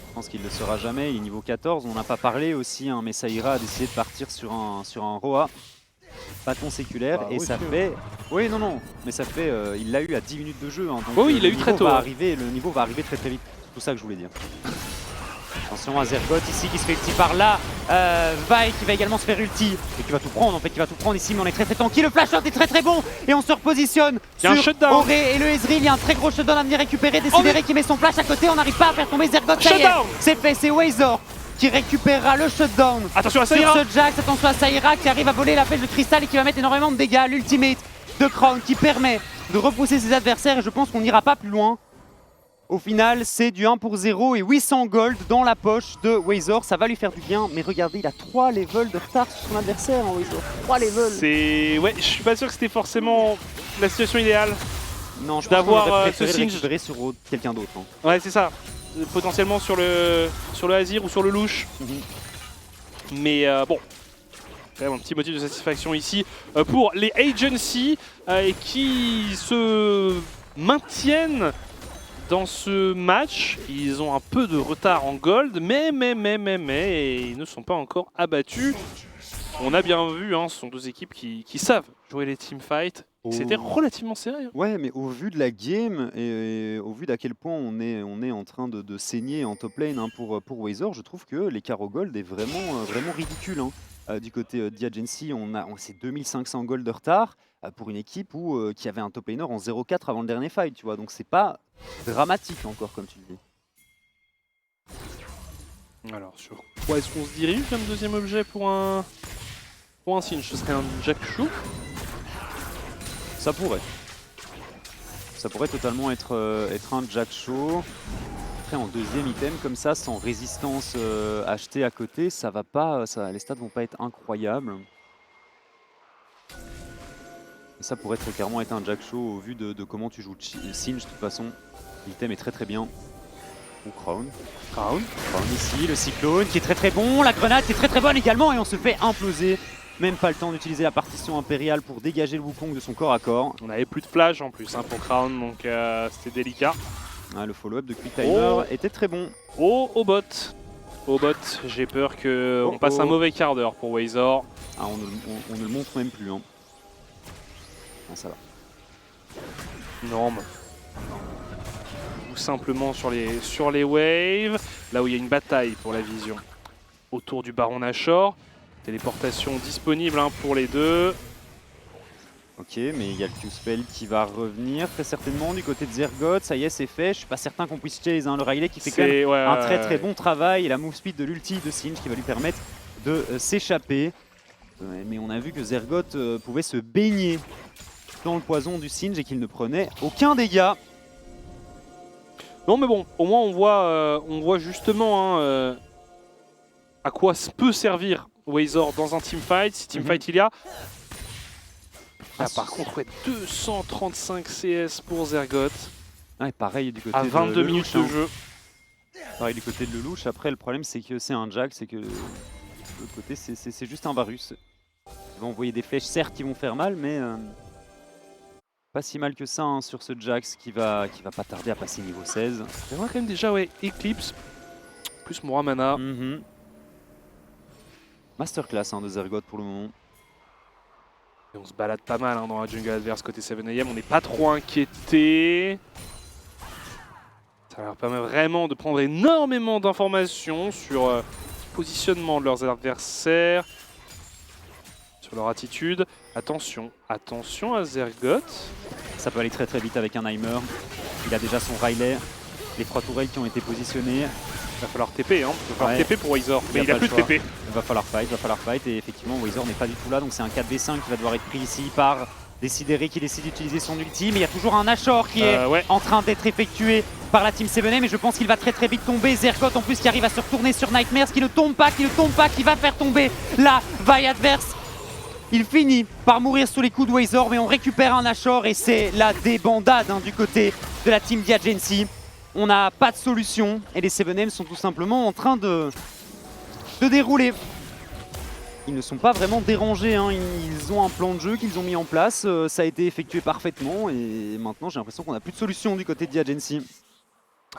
Je pense qu'il le sera jamais, il est niveau 14, on n'a pas parlé aussi, hein, mais Saïra a décidé de partir sur un Roa. Bâton séculaire et ça fait... Oui non, mais ça fait... il l'a eu à 10 minutes de jeu. Hein, donc il l'a eu très tôt. Le niveau va arriver très vite, c'est tout ça que je voulais dire. Attention à Zergoth ici qui se fait ulti par là. Vi qui va également se faire ulti. Et qui va tout prendre en fait, qui va tout prendre ici, mais on est très tranquille. Le flash out est très bon. Et on se repositionne sur Auré et le Ezreal. Il y a un très gros shutdown à venir récupérer. Décidéré qui met son flash à côté. On n'arrive pas à faire tomber Zergoth. C'est fait, c'est Weiser qui récupérera le shutdown. Attention à sur Saïra. ce Jax, attention à Saïra qui arrive à voler la flèche de cristal et qui va mettre énormément de dégâts. L'ultimate de Crown qui permet de repousser ses adversaires et je pense qu'on n'ira pas plus loin. Au final, c'est du 1 pour 0 et 800 gold dans la poche de Wazor. Ça va lui faire du bien, mais regardez, il a 3 levels de retard sur son adversaire, hein, Wazor. 3 levels. Ouais, je suis pas sûr que c'était forcément la situation idéale. Non, je pense qu'on aurait préféré le récupérer sur quelqu'un d'autre. Hein. Ouais, c'est ça. Potentiellement sur le Azir ou sur le Louche. Mais bon, quand même un petit motif de satisfaction ici pour les Agency qui se maintiennent dans ce match. Ils ont un peu de retard en gold, mais ils ne sont pas encore abattus. On a bien vu, hein, ce sont deux équipes qui savent jouer les teamfights. C'était relativement serré. Ouais, mais au vu de la game et au vu d'à quel point on est en train de saigner en top lane hein, pour Wazor, je trouve que l'écart au gold est vraiment ridicule. Hein. Du côté d'Agency, on c'est 2500 gold de retard pour une équipe qui avait un top laner en 0-4 avant le dernier fight, tu vois. Donc c'est pas dramatique encore, comme tu le dis. Alors, sur quoi est-ce qu'on se dirige comme deuxième objet pour un Singe? Ce serait un Jack Chou. Ça pourrait. Ça pourrait totalement être un Jack Show. Après en deuxième item comme ça, sans résistance achetée à côté, ça va pas. Les stats vont pas être incroyables. Ça pourrait très clairement être un Jack Show au vu de comment tu joues Singe de toute façon. L'item est très bien. Ou Crown. Crown ici, le cyclone qui est très bon, la grenade qui est très bonne également et on se fait imploser. Même pas le temps d'utiliser la partition impériale pour dégager le Wukong de son corps à corps. On avait plus de flash en plus hein, pour Crown, donc c'était délicat. Ah, le follow-up de Quick Timer était très bon. Au bot, j'ai peur qu'on passe un mauvais quart d'heure pour Wazor. Ah, on ne le montre même plus. Hein. Ah, ça va. Non, mais... Tout simplement sur les waves, là où il y a une bataille pour la vision. Autour du Baron Nashor. Téléportation disponible hein, pour les deux. Ok, mais il y a le Q-Spell qui va revenir très certainement du côté de Zergoth. Ça y est, c'est fait. Je suis pas certain qu'on puisse chase hein. Le Riley qui fait quand même un très bon travail. Et la move speed de l'ulti de Singe qui va lui permettre de s'échapper. Mais on a vu que Zergoth pouvait se baigner dans le poison du Singe et qu'il ne prenait aucun dégât. Non mais bon, au moins on voit justement hein, à quoi peut servir Wazor dans un teamfight, si teamfight il y a. Là par contre, ouais, 235 CS pour Zergoth. Ouais, pareil du côté à 22 minutes de jeu. Pareil du côté de Lelouch. Après, le problème c'est que c'est un Jack, c'est que de l'autre côté c'est juste un Varus. Il va envoyer des flèches, certes, qui vont faire mal, mais pas si mal que ça hein, sur ce Jax qui va pas tarder à passer niveau 16. On voit quand même déjà ouais, Eclipse, plus Muramana. Masterclass hein, de Zergoth pour le moment. Et on se balade pas mal hein, dans la jungle adverse côté 7am, on n'est pas trop inquiété. Ça leur permet vraiment de prendre énormément d'informations sur le positionnement de leurs adversaires, sur leur attitude. Attention à Zergoth. Ça peut aller très vite avec un Heimer. Il a déjà son Riley, les 3 tourelles qui ont été positionnées. Il va falloir TP, hein. Il va falloir TP pour Wazor, mais il a plus de TP. Il va falloir fight, et effectivement Wazor n'est pas du tout là, donc c'est un 4v5 qui va devoir être pris ici par Desideri qui décide d'utiliser son ulti, mais il y a toujours un Nashor qui est en train d'être effectué par la team 7am, mais je pense qu'il va très vite tomber. Zergoth en plus qui arrive à se retourner sur Nightmares, qui ne tombe pas, qui va faire tomber la vaille adverse. Il finit par mourir sous les coups de Wazor, mais on récupère un Nashor et c'est la débandade hein, du côté de la team d'Agency. On n'a pas de solution et les 7am sont tout simplement en train de dérouler. Ils ne sont pas vraiment dérangés, hein. Ils ont un plan de jeu qu'ils ont mis en place, ça a été effectué parfaitement et maintenant j'ai l'impression qu'on n'a plus de solution du côté d'Agency.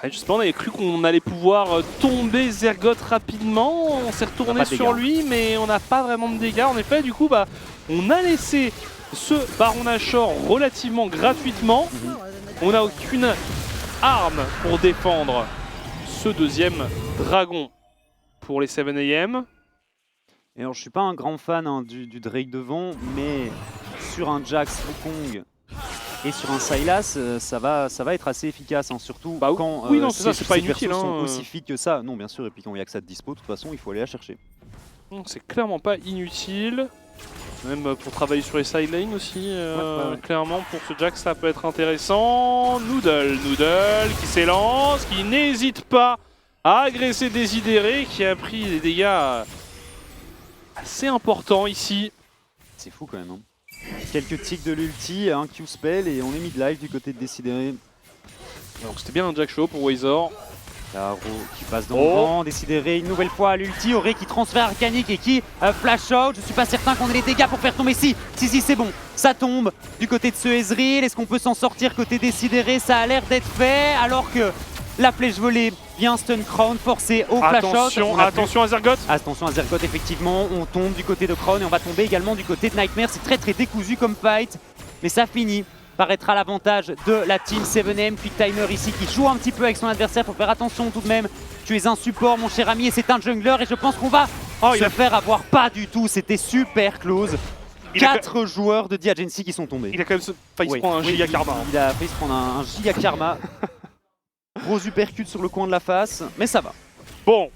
Ouais, justement, on avait cru qu'on allait pouvoir tomber Zergoth rapidement, on s'est retourné sur lui mais on n'a pas vraiment de dégâts. En effet, du coup, on a laissé ce Baron Nashor relativement gratuitement. On n'a aucune arme pour défendre ce deuxième dragon pour les 7am. Et alors je suis pas un grand fan hein, du Drake devant, mais sur un Jax Wukong Et sur un Sylas, ça va être assez efficace, hein, surtout quand oui, non, c'est pas inutile, sont aussi fit que ça. Non, bien sûr, et puis quand il n'y a que ça de dispo, de toute façon, il faut aller la chercher. C'est clairement pas inutile. Même pour travailler sur les side lanes aussi, clairement pour ce Jax ça peut être intéressant. Noodle qui s'élance, qui n'hésite pas à agresser Désidéré, qui a pris des dégâts assez importants ici. C'est fou quand même. Hein. Quelques ticks de l'ulti, un Q-spell et on est mid-life du côté de Désidéré. Donc c'était bien un Jack Show pour Wazor. Caro qui passe dans le vent, Désidéré une nouvelle fois à l'ulti, Auré qui transfère Arcanic et qui flash out. Je suis pas certain qu'on ait les dégâts pour faire tomber. Si c'est bon, ça tombe du côté de ce Ezreal. Est-ce qu'on peut s'en sortir côté Désidéré? Ça a l'air d'être fait alors que la flèche volée vient stun Crown forcé au flash out. Attention à Zergoth. Attention à Zergoth effectivement, on tombe du côté de Crown et on va tomber également du côté de Nightmare. C'est très décousu comme fight, mais ça finit par être à l'avantage de la team 7M. Quick Timer ici qui joue un petit peu avec son adversaire, faut faire attention tout de même. Tu es un support mon cher ami et c'est un jungler et je pense qu'on va se faire avoir. Pas du tout, c'était super close. 4 joueurs de Diagency qui sont tombés. Il a quand même failli se prendre un giga karma. Il a failli se prendre un giga karma. Gros uppercut sur le coin de la face, mais ça va. Bon,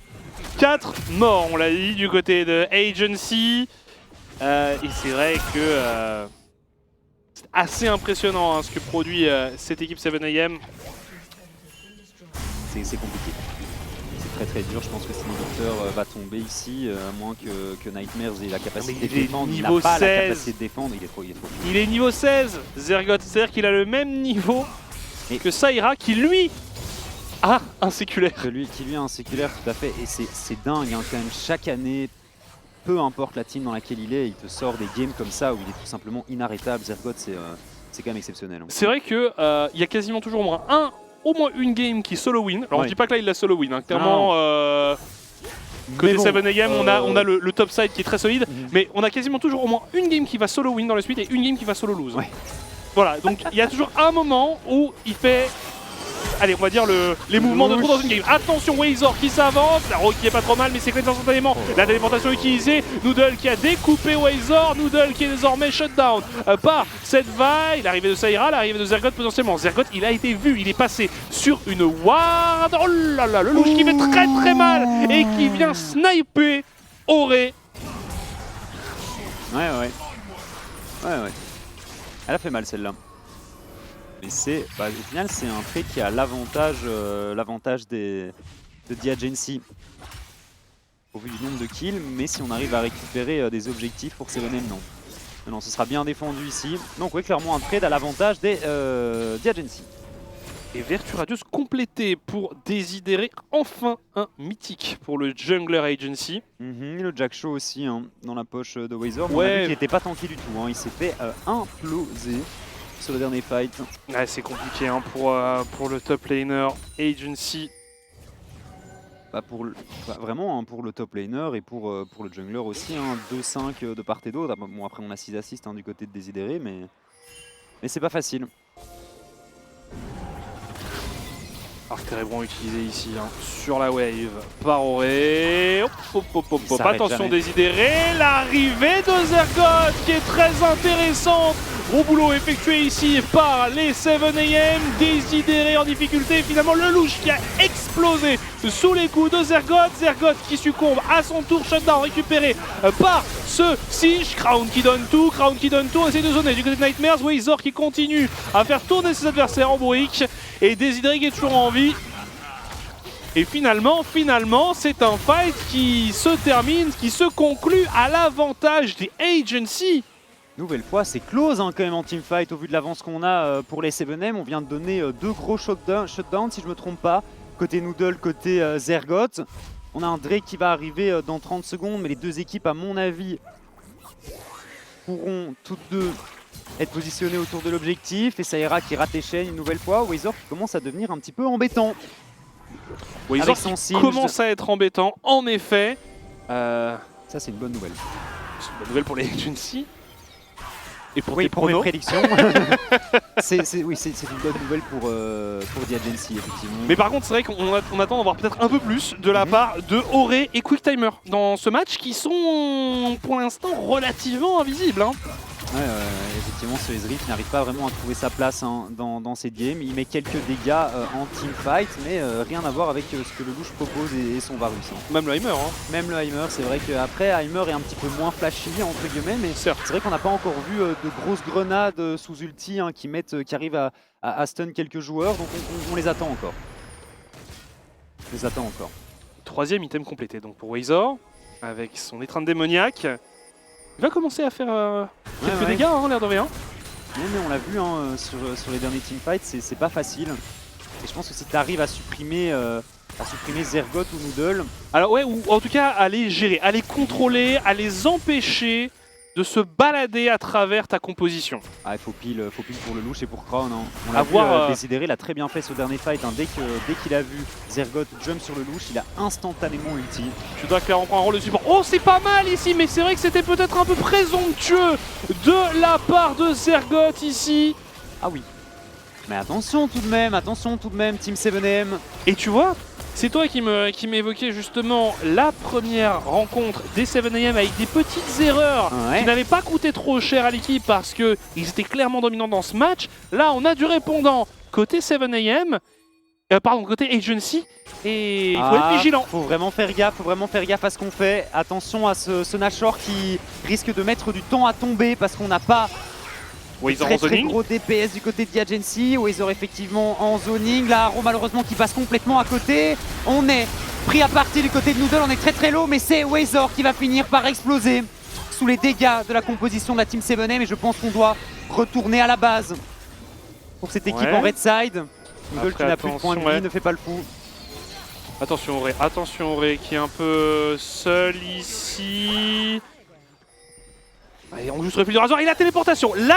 4 morts on l'a dit du côté de Agency. Et c'est vrai que c'est assez impressionnant hein, ce que produit cette équipe 7am. C'est compliqué. C'est très dur. Je pense que Sinivictor va tomber ici, à moins que Nightmares ait la capacité de défendre. Il n'a pas la capacité de défendre, il est trop Il est niveau 16, Zergoth. C'est-à-dire qu'il a le même niveau que Saïra qui lui a un séculaire. Qui lui a un séculaire, tout à fait. Et c'est dingue hein, quand même, chaque année, peu importe la team dans laquelle il te sort des games comme ça où il est tout simplement inarrêtable. Zergoth, c'est quand même exceptionnel. Hein. C'est vrai qu'il y a quasiment toujours au moins une game qui solo win. Alors je dis pas que là il l'a solo win, hein. Clairement côté 7am on a le top side qui est très solide, mais on a quasiment toujours au moins une game qui va solo win dans la suite et une game qui va solo lose. Voilà, donc il y a toujours un moment où il fait, allez, on va dire les mouvements de trop dans une game. Attention, Wazor qui s'avance, la roue qui est pas trop mal, mais c'est cleanse instantanément. La téléportation utilisée, Noodle qui a découpé Wazor, Noodle qui est désormais shutdown par cette vague. L'arrivée de Saïra, l'arrivée de Zergoth potentiellement. Zergoth, il a été vu, il est passé sur une ward. Oh là là, le louche qui fait très mal et qui vient sniper Auré. Ouais. Elle a fait mal celle-là. Mais au final, c'est un trait qui a l'avantage de Diagency au vu du nombre de kills, mais si on arrive à récupérer des objectifs pour 7M, non, ce sera bien défendu ici. Donc oui, clairement un trade à l'avantage des Diagency. Et Vertu Radius complété pour Désidérer enfin un mythique pour le Jungler Agency. Le Jack Show aussi hein, dans la poche de Wazor, on a vu qu'il n'était pas tanky du tout, hein. Il s'est fait imploser sur le dernier fight. Ouais, c'est compliqué hein, pour le top laner Agency. Vraiment hein, pour le top laner et pour le jungler aussi, hein, 2-5 de part et d'autre. Bon, après on a 6 assists hein, du côté de Désidéré, mais c'est pas facile. Arc-Térébrant utilisé ici hein, sur la wave par Auré. Attention Désidéré, l'arrivée de Zergoth qui est très intéressante. Gros boulot effectué ici par les 7am. Désidéré en difficulté, finalement le louche qui a explosé sous les coups de Zergoth. Zergoth qui succombe à son tour, shutdown récupéré par ce Siege. Crown qui donne tout, on essaie de zoner du côté de Nightmares. Wazor qui continue à faire tourner ses adversaires en brique. Et Désidéré qui est toujours en vie. Et finalement, c'est un fight qui se termine, qui se conclut à l'avantage des Agency. Nouvelle fois, c'est close hein, quand même en teamfight au vu de l'avance qu'on a pour les 7M. On vient de donner 2 gros shutdowns si je me trompe pas. Côté Noodle, côté Zergoth. On a un Drake qui va arriver dans 30 secondes, mais les deux équipes, à mon avis, pourront toutes deux être positionnées autour de l'objectif. Et Saïra qui rate les chaînes une nouvelle fois. Wazor qui commence à devenir un petit peu embêtant. Wazor qui commence à être embêtant, en effet. Ça, c'est une bonne nouvelle. C'est une bonne nouvelle pour les Agency. Et pour pour mes prédictions. c'est une bonne nouvelle pour Diagency, effectivement. Mais par contre, c'est vrai qu'on attend d'en voir peut-être un peu plus de la part de Auré et Quick Timer dans ce match qui sont pour l'instant relativement invisibles. Hein. Ouais, effectivement, ce Ezreal qui n'arrive pas vraiment à trouver sa place hein, dans cette game. Il met quelques dégâts en teamfight, mais rien à voir avec ce que le louche propose et son Varus. Hein. Même le Heimer. Hein. Même le Heimer, c'est vrai qu'après, Heimer est un petit peu moins flashy, entre guillemets, mais c'est vrai qu'on n'a pas encore vu de grosses grenades sous ulti hein, qui arrivent à stun quelques joueurs, donc on les attend encore. On les attend encore. Troisième item complété donc pour Wazor, avec son étreinte démoniaque. Il va commencer à faire quelques dégâts, hein, l'air de rien. Oui, mais on l'a vu hein, sur les derniers teamfights, c'est pas facile. Et je pense que si tu arrives à supprimer Zergoth ou Noodle... Alors ouais, ou en tout cas à les gérer, à les contrôler, à les empêcher de se balader à travers ta composition. Ah, il faut pile pour le louche et pour Crown. Hein. On l'a vu, Desidéré l'a très bien fait ce dernier fight. Hein. Dès qu'il a vu Zergoth jump sur le louche, il a instantanément ulti. Tu dois clairement prendre un rôle de support. Oh, c'est pas mal ici, mais c'est vrai que c'était peut-être un peu présomptueux de la part de Zergoth ici. Ah oui. Mais attention tout de même, Team 7M. Et tu vois, c'est toi qui m'évoquais justement la première rencontre des 7AM avec des petites erreurs qui n'avaient pas coûté trop cher à l'équipe parce qu'ils étaient clairement dominants dans ce match. Là, on a du répondant côté 7AM, côté Agency, et il faut être vigilant. Faut vraiment faire gaffe à ce qu'on fait. Attention à ce Nashor qui risque de mettre du temps à tomber parce qu'on n'a pas... Très gros DPS du côté de Diagency, Wazor effectivement en zoning, là Arrow malheureusement qui passe complètement à côté. On est pris à partie du côté de Noodle, on est très low, mais c'est Wazor qui va finir par exploser sous les dégâts de la composition de la Team 7M, et je pense qu'on doit retourner à la base pour cette équipe en red side. Noodle qui n'a plus de points de vie, ne fait pas le fou. Attention Auré qui est un peu seul ici. Et on juste refile du rasoir et la téléportation de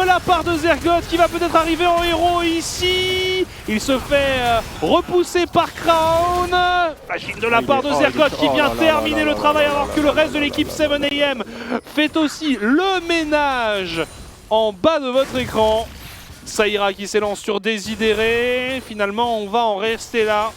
la part de Zergoth qui va peut-être arriver en héros ici. Il se fait repousser par Crown. Machine de la part de Zergoth qui vient terminer le travail alors que le reste de l'équipe 7AM fait aussi le ménage en bas de votre écran. Saïra qui s'élance sur Desidéré. Finalement, on va en rester là.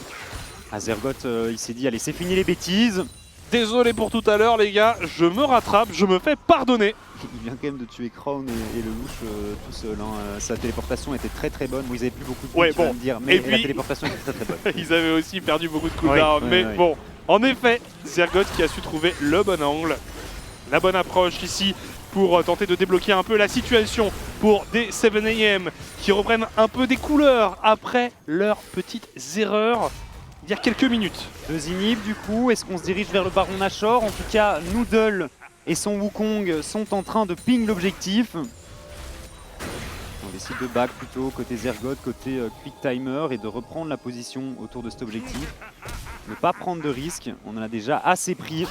Zergoth, il s'est dit allez, c'est fini les bêtises. Désolé pour tout à l'heure les gars, je me rattrape, je me fais pardonner. Il vient quand même de tuer Crown et le louche tout seul. Hein. Sa téléportation était très bonne. Bon, ils avaient plus beaucoup de coups, me dire, mais la téléportation était très bonne. Ils avaient aussi perdu beaucoup de cooldown, mais bon, en effet, Zergoth qui a su trouver le bon angle, la bonne approche ici pour tenter de débloquer un peu la situation pour des 7AM qui reprennent un peu des couleurs après leurs petites erreurs il y a quelques minutes. 2 inhibs du coup, est-ce qu'on se dirige vers le Baron Nashor? En tout cas, Noodle et son Wukong sont en train de ping l'objectif. On décide de back plutôt côté Zergoth, côté Quick Timer, et de reprendre la position autour de cet objectif. Ne pas prendre de risques, on en a déjà assez pris.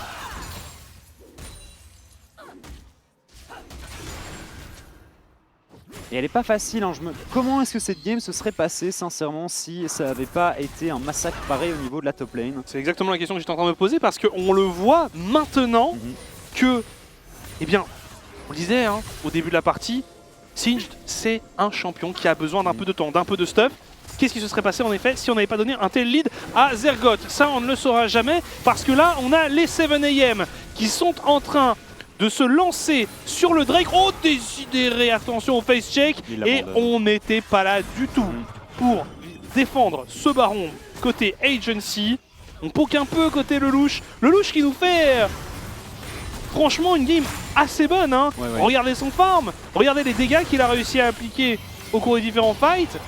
Et elle est pas facile, hein. Comment est-ce que cette game se serait passée sincèrement si ça n'avait pas été un massacre pareil au niveau de la top lane? C'est exactement la question que j'étais en train de me poser parce qu'on le voit maintenant que, eh bien, on le disait hein, au début de la partie, Singed c'est un champion qui a besoin d'un peu de temps, d'un peu de stuff. Qu'est-ce qui se serait passé en effet si on n'avait pas donné un tel lead à Zergoth? Ça on ne le saura jamais parce que là on a les 7AM qui sont en train de se lancer sur le Drake. Oh, Desidéré, attention au face check. Et on n'était pas là du tout pour défendre ce baron côté Agency. On poke un peu côté le louche. Le louche qui nous fait franchement une game assez bonne. Hein. Regardez son farm, regardez les dégâts qu'il a réussi à appliquer au cours des différents fights.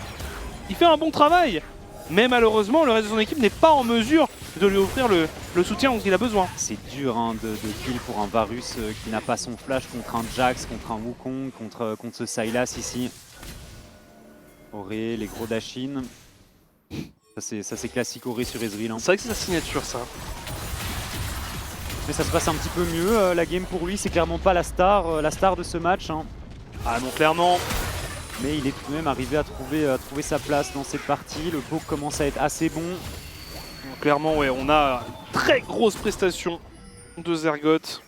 Il fait un bon travail. Mais malheureusement, le reste de son équipe n'est pas en mesure de lui offrir le soutien dont il a besoin. C'est dur hein, de kill pour un Varus qui n'a pas son flash contre un Jax, contre un Wukong, contre ce Sylas ici. Auré, les gros Dashin. Ça c'est classique Auré sur Ezreal. Hein. C'est vrai que c'est sa signature ça. Mais ça se passe un petit peu mieux, la game pour lui, c'est clairement pas la star de ce match. Hein. Ah non, clairement. Mais il est tout de même arrivé à trouver sa place dans cette partie. Le poke commence à être assez bon. Clairement, ouais, on a une très grosse prestation de Zergoth.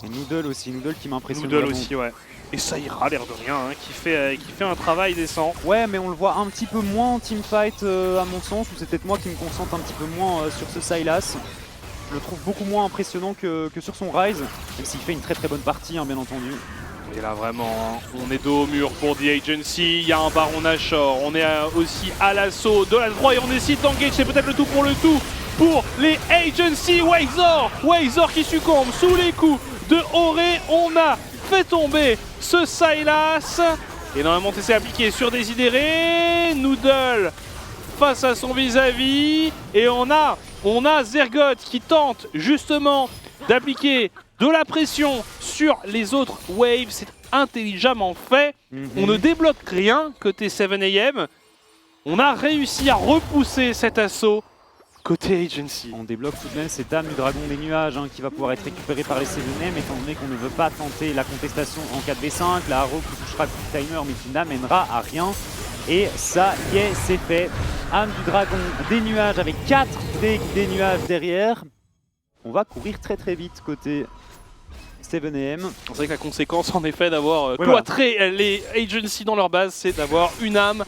Et Noodle aussi, Noodle qui m'impressionne. Noodle aussi, ouais. Et Saïra, l'air de rien, hein, qui fait un travail décent. Ouais, mais on le voit un petit peu moins en teamfight à mon sens, ou c'est peut-être moi qui me concentre un petit peu moins sur ce Sylas. je le trouve beaucoup moins impressionnant que sur son Rise, même s'il fait une très bonne partie, hein, bien entendu. Et là vraiment, on est dos au mur pour The Agency, il y a un Baron Nashor, on est aussi à l'assaut de la droite et on décide d'engage, c'est peut-être le tout pour les Agency. Wazor qui succombe sous les coups de Auré, on a fait tomber ce Sylas. Énormément TC appliqué sur Desidéré, Noodle face à son vis-à-vis et on a Zergoth qui tente justement d'appliquer de la pression sur les autres waves, c'est intelligemment fait. On ne débloque rien côté 7am. On a réussi à repousser cet assaut côté Agency. On débloque tout de même cette âme du dragon des nuages hein, qui va pouvoir être récupérée par les 7am étant donné qu'on ne veut pas tenter la contestation en 4v5. La Haro qui touchera le timer mais qui n'amènera à rien. Et ça y est, c'est fait. Âme du dragon des nuages avec 4 des nuages derrière. On va courir très vite côté 7am. C'est vrai que la conséquence en effet d'avoir cloîtré les Agency dans leur base, c'est d'avoir une âme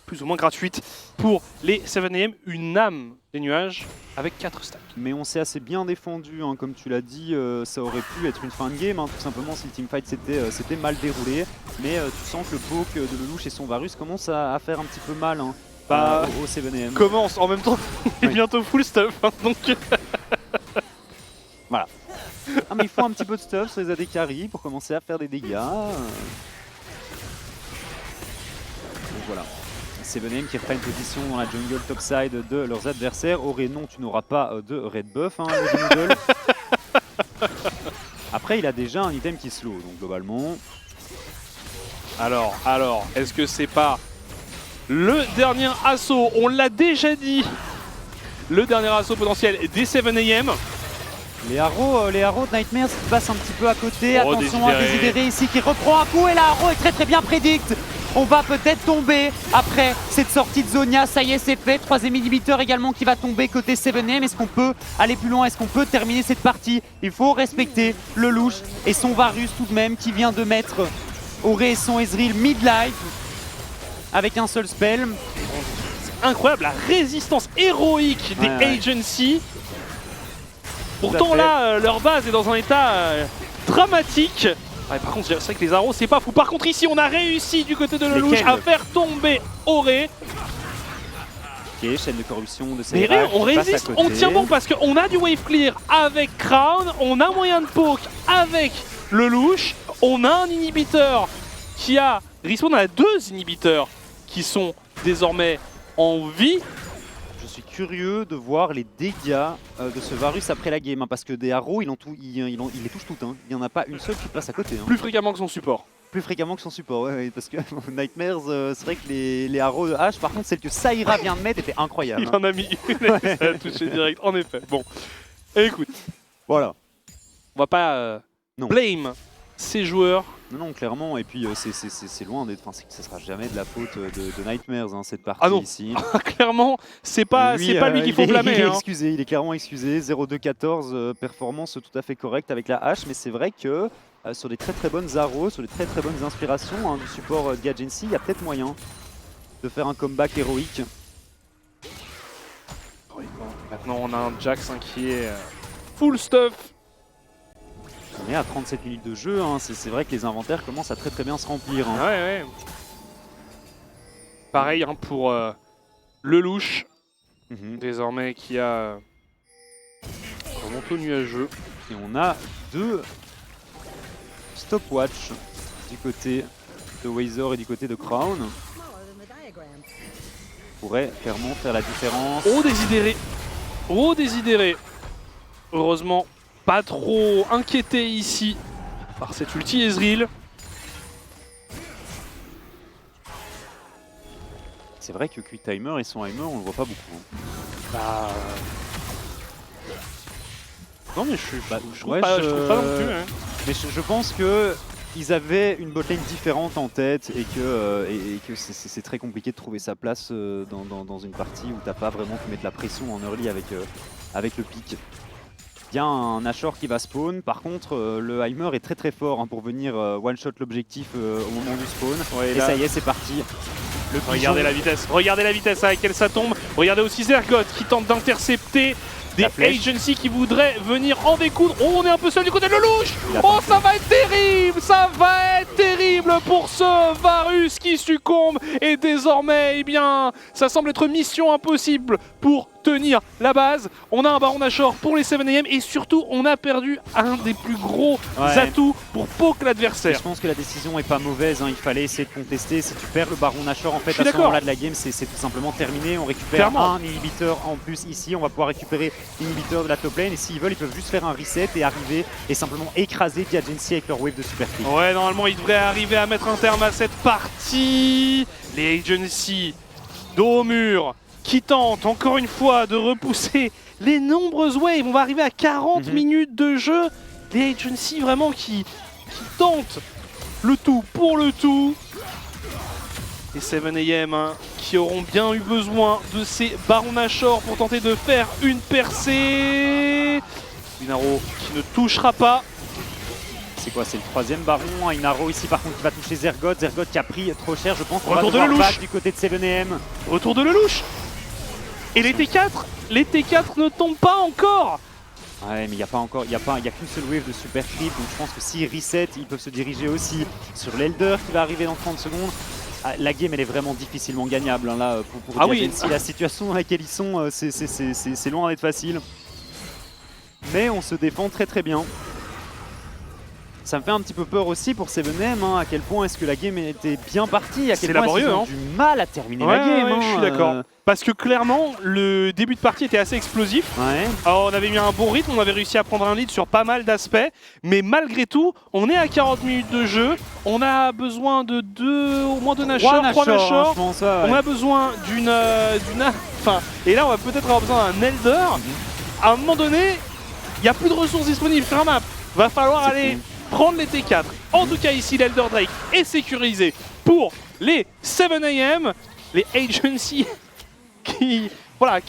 plus ou moins gratuite pour les 7am, une âme des nuages avec 4 stacks. Mais on s'est assez bien défendu, hein, comme tu l'as dit, ça aurait pu être une fin de game, hein, tout simplement si le teamfight s'était mal déroulé. Mais tu sens que le poke de Lelouch et son Varus commence à faire un petit peu mal hein, au 7am. Commence en même temps, il est bientôt full stuff, hein, donc... Voilà. Ah, mais il faut un petit peu de stuff sur les AD carry pour commencer à faire des dégâts. Donc voilà. 7am qui reprennent position dans la jungle topside de leurs adversaires. Auré, non, tu n'auras pas de red buff, hein, le Noodle. Après, il a déjà un item qui slow, donc globalement. Alors, est-ce que c'est pas le dernier assaut? On l'a déjà dit. Le dernier assaut potentiel des 7am. Les Haro de Nightmares qui passent un petit peu à côté. Attention à Desidéré ici qui reprend un coup et la Haro est très bien prédicte. On va peut-être tomber après cette sortie de Zhonya. Ça y est, c'est fait. 3ème inhibiteur également qui va tomber côté 7am. Est-ce qu'on peut aller plus loin? Est-ce qu'on peut terminer cette partie? Il faut respecter Lelouch et son Varus tout de même qui vient de mettre Auré et son Ezreal mid-life avec un seul spell. C'est incroyable la résistance héroïque des Agency. Pourtant là, leur base est dans un état dramatique. Ouais, par contre, c'est vrai que les arrows, c'est pas fou. Par contre, ici, on a réussi du côté de Lelouch à faire tomber Auré. Ok, chaîne de corruption de ces on résiste, on tient bon parce qu'on a du wave clear avec Crown, on a moyen de poke avec Lelouch, on a un inhibiteur qui a... Respawn a 2 inhibiteurs qui sont désormais en vie. Je suis curieux de voir les dégâts de ce Varus après la game, hein, parce que des arrows, il les touche toutes. Hein. Il n'y en a pas une seule qui passe à côté. Hein. Plus fréquemment que son support. Plus fréquemment que son support, ouais, parce que Nightmares, c'est vrai que les arrows de H, par contre, celle que Saïra vient de mettre était incroyable. Il en a mis une, ça a touché direct, en effet. Bon, écoute, voilà. On va pas blame ces joueurs. Non, clairement, et puis c'est loin d'être. Enfin, ce sera jamais de la faute de Nightmares, hein, cette partie ici. Clairement, c'est pas lui qu'il faut blâmer. Il est excusé, il est clairement excusé. 0-2-14, performance tout à fait correcte avec la hache, mais c'est vrai que sur des très bonnes arrows, sur des très bonnes inspirations hein, du support d'Agency, il y a peut-être moyen de faire un comeback héroïque. Maintenant, on a un Jax qui est full stuff. On est à 37 minutes de jeu, hein. C'est vrai que les inventaires commencent à très bien se remplir. Hein. Ouais. Pareil hein, pour Lelouch, désormais qui a un manteau nuageux. Et on a 2 stopwatch du côté de Wazor et du côté de Crown. Pourrait clairement faire la différence. Desidéré. Heureusement, pas trop inquiété ici par cet ulti Ezreal. C'est vrai que Quick Timer et son Heimer, on le voit pas beaucoup. Bah... Non mais je trouve ouais, pas non plus. Hein. Mais je pense que ils avaient une botlane différente en tête et que c'est très compliqué de trouver sa place dans une partie où t'as pas vraiment pu mettre la pression en early avec le pick. il y a un Nashor qui va spawn. Par contre, le Heimer est très fort hein, pour venir one-shot l'objectif au moment du spawn. Ouais, et là, ça y est, c'est parti. Regardez la vitesse avec laquelle ça tombe. Regardez aussi Zergoth qui tente d'intercepter des agencies qui voudraient venir en découdre. Oh, on est un peu seul du côté de Lelouch. Oh, ça va être terrible. Ça va être terrible pour ce Varus qui succombe. Et désormais, eh bien, ça semble être mission impossible pour tenir la base. On a un Baron Nashor pour les 7am et surtout, on a perdu un des plus gros atouts pour poke l'adversaire. Je pense que la décision est pas mauvaise. Hein. Il fallait essayer de contester. Si tu perds le Baron Nashor, en fait, à ce moment-là de la game, c'est tout simplement terminé. On récupère un inhibiteur en plus ici. On va pouvoir récupérer l'inhibiteur de la top lane. Et s'ils veulent, ils peuvent juste faire un reset et arriver et simplement écraser Diagency avec leur wave de super creep. Ouais, normalement, ils devraient arriver à mettre un terme à cette partie. Les agencies dos au mur qui tentent encore une fois de repousser les nombreuses waves. On va arriver à 40 minutes de jeu. Les agencies vraiment qui tentent le tout pour le tout. Les 7am hein, qui auront bien eu besoin de ces Barons Nashor pour tenter de faire une percée. Inaro qui ne touchera pas. C'est quoi? C'est le 3e Baron. Inaro ici par contre qui va toucher Zergoth. Zergoth qui a pris trop cher, je pense. Retour de Lelouch du côté de 7am. Retour de Lelouch. Et les T4 ne tombent pas encore. Ouais, mais il n'y a pas encore, il y a qu'une seule wave de super creep, donc je pense que s'ils reset, ils peuvent se diriger aussi sur l'Elder qui va arriver dans 30 secondes. Ah, la game elle est vraiment difficilement gagnable hein, là pour Diagency. La situation dans laquelle ils sont, c'est loin d'être facile. Mais on se défend très bien. Ça me fait un petit peu peur aussi pour 7am, hein, à quel point est-ce que la game était bien partie, à quel point ils ont du mal à terminer la game. Ouais, je suis d'accord. Parce que clairement, le début de partie était assez explosif. Alors, on avait mis un bon rythme, on avait réussi à prendre un lead sur pas mal d'aspects. Mais malgré tout, on est à 40 minutes de jeu. On a besoin de au moins 2 Nashor, 3 Nashor. On a besoin d'une... Enfin, et là, on va peut-être avoir besoin d'un Elder. À un moment donné, il n'y a plus de ressources disponibles sur la map. Va falloir aller prendre les T4. En tout cas, ici, l'Elder Drake est sécurisé pour les 7am. Les agencies qui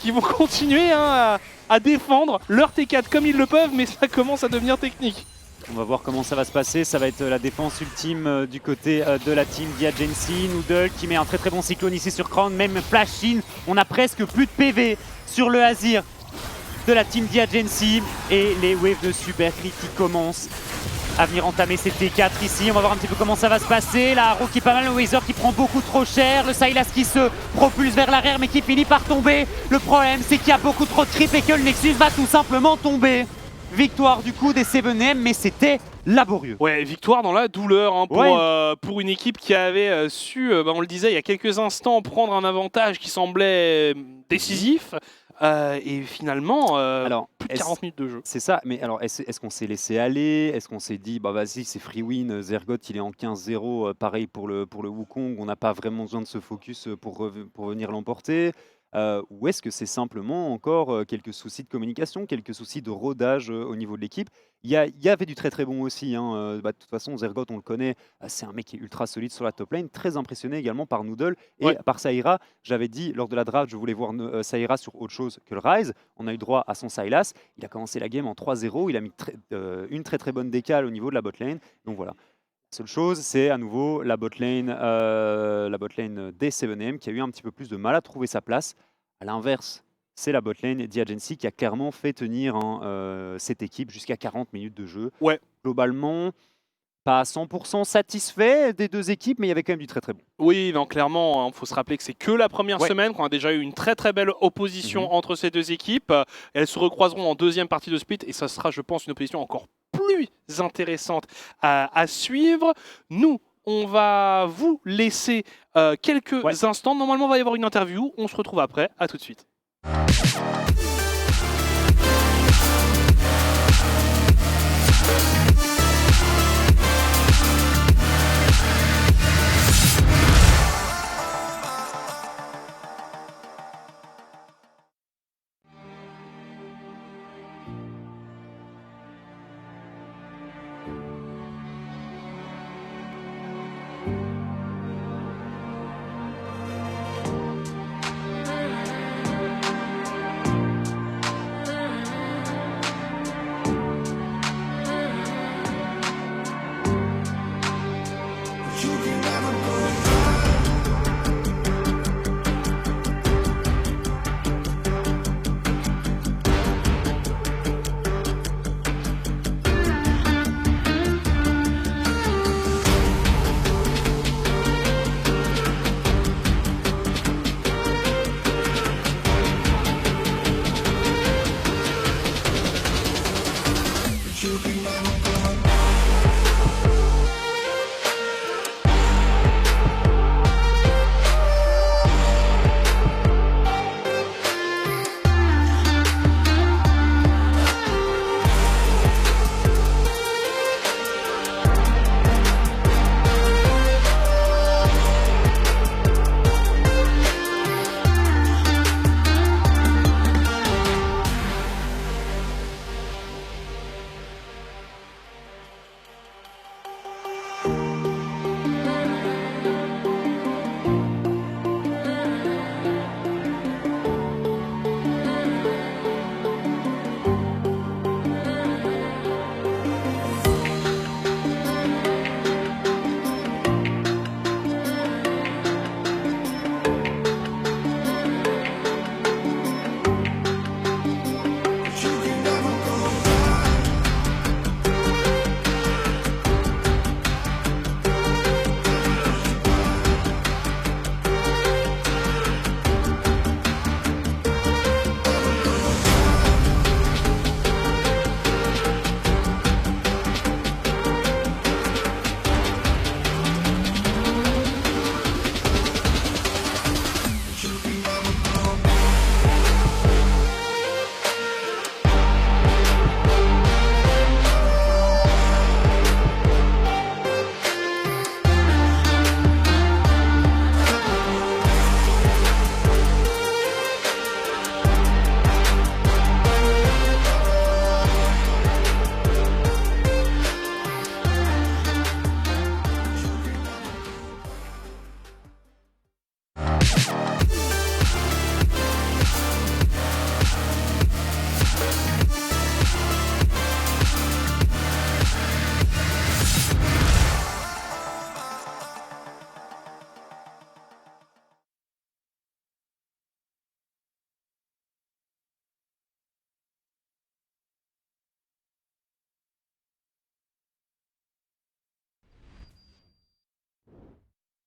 vont continuer hein, à défendre leur T4 comme ils le peuvent, mais ça commence à devenir technique. On va voir comment ça va se passer. Ça va être la défense ultime du côté de la team Diagency. Noodle qui met un très bon cyclone ici sur Crown, même flash in. On a presque plus de PV sur le Azir de la team Diagency et les waves de super creep qui commencent à venir entamer ces T4 ici. On va voir un petit peu comment ça va se passer. La Haro qui est pas mal, le Wazer qui prend beaucoup trop cher, le Sylas qui se propulse vers l'arrière mais qui finit par tomber. Le problème c'est qu'il y a beaucoup trop de creep et que le Nexus va tout simplement tomber. Victoire du coup des 7am, mais c'était laborieux. Ouais, victoire dans la douleur hein, pour une équipe qui avait su, on le disait il y a quelques instants, prendre un avantage qui semblait décisif. Et finalement, alors, plus de 40 minutes de jeu. C'est ça, mais alors est-ce qu'on s'est laissé aller? Est-ce qu'on s'est dit, bah vas-y, c'est free win, Zergoth il est en 15-0, pareil pour le Wukong, on n'a pas vraiment besoin de se focus pour venir l'emporter? Ou est-ce que c'est simplement encore quelques soucis de communication, quelques soucis de rodage au niveau de l'équipe? Il y avait du très bon aussi. Hein. De toute façon, Zergoth, on le connaît, c'est un mec qui est ultra solide sur la top lane, très impressionné également par Noodle et par Saïra. J'avais dit lors de la draft, je voulais voir Saïra sur autre chose que le Ryze. On a eu droit à son Sylas. Il a commencé la game en 3-0. Il a mis une très bonne décale au niveau de la bot lane. Donc voilà. La seule chose, c'est à nouveau la bot lane des 7am qui a eu un petit peu plus de mal à trouver sa place. À l'inverse, c'est la botlane Diagency qui a clairement fait tenir cette équipe jusqu'à 40 minutes de jeu. Ouais. Globalement, pas à 100% satisfait des deux équipes, mais il y avait quand même du très bon. Oui, non, clairement, il faut se rappeler que c'est que la première semaine qu'on a déjà eu une très belle opposition entre ces deux équipes. Elles se recroiseront en deuxième partie de split et ça sera, je pense, une opposition encore plus intéressante à suivre. Nous, on va vous laisser quelques instants. Normalement, il va y avoir une interview. On se retrouve après. À tout de suite.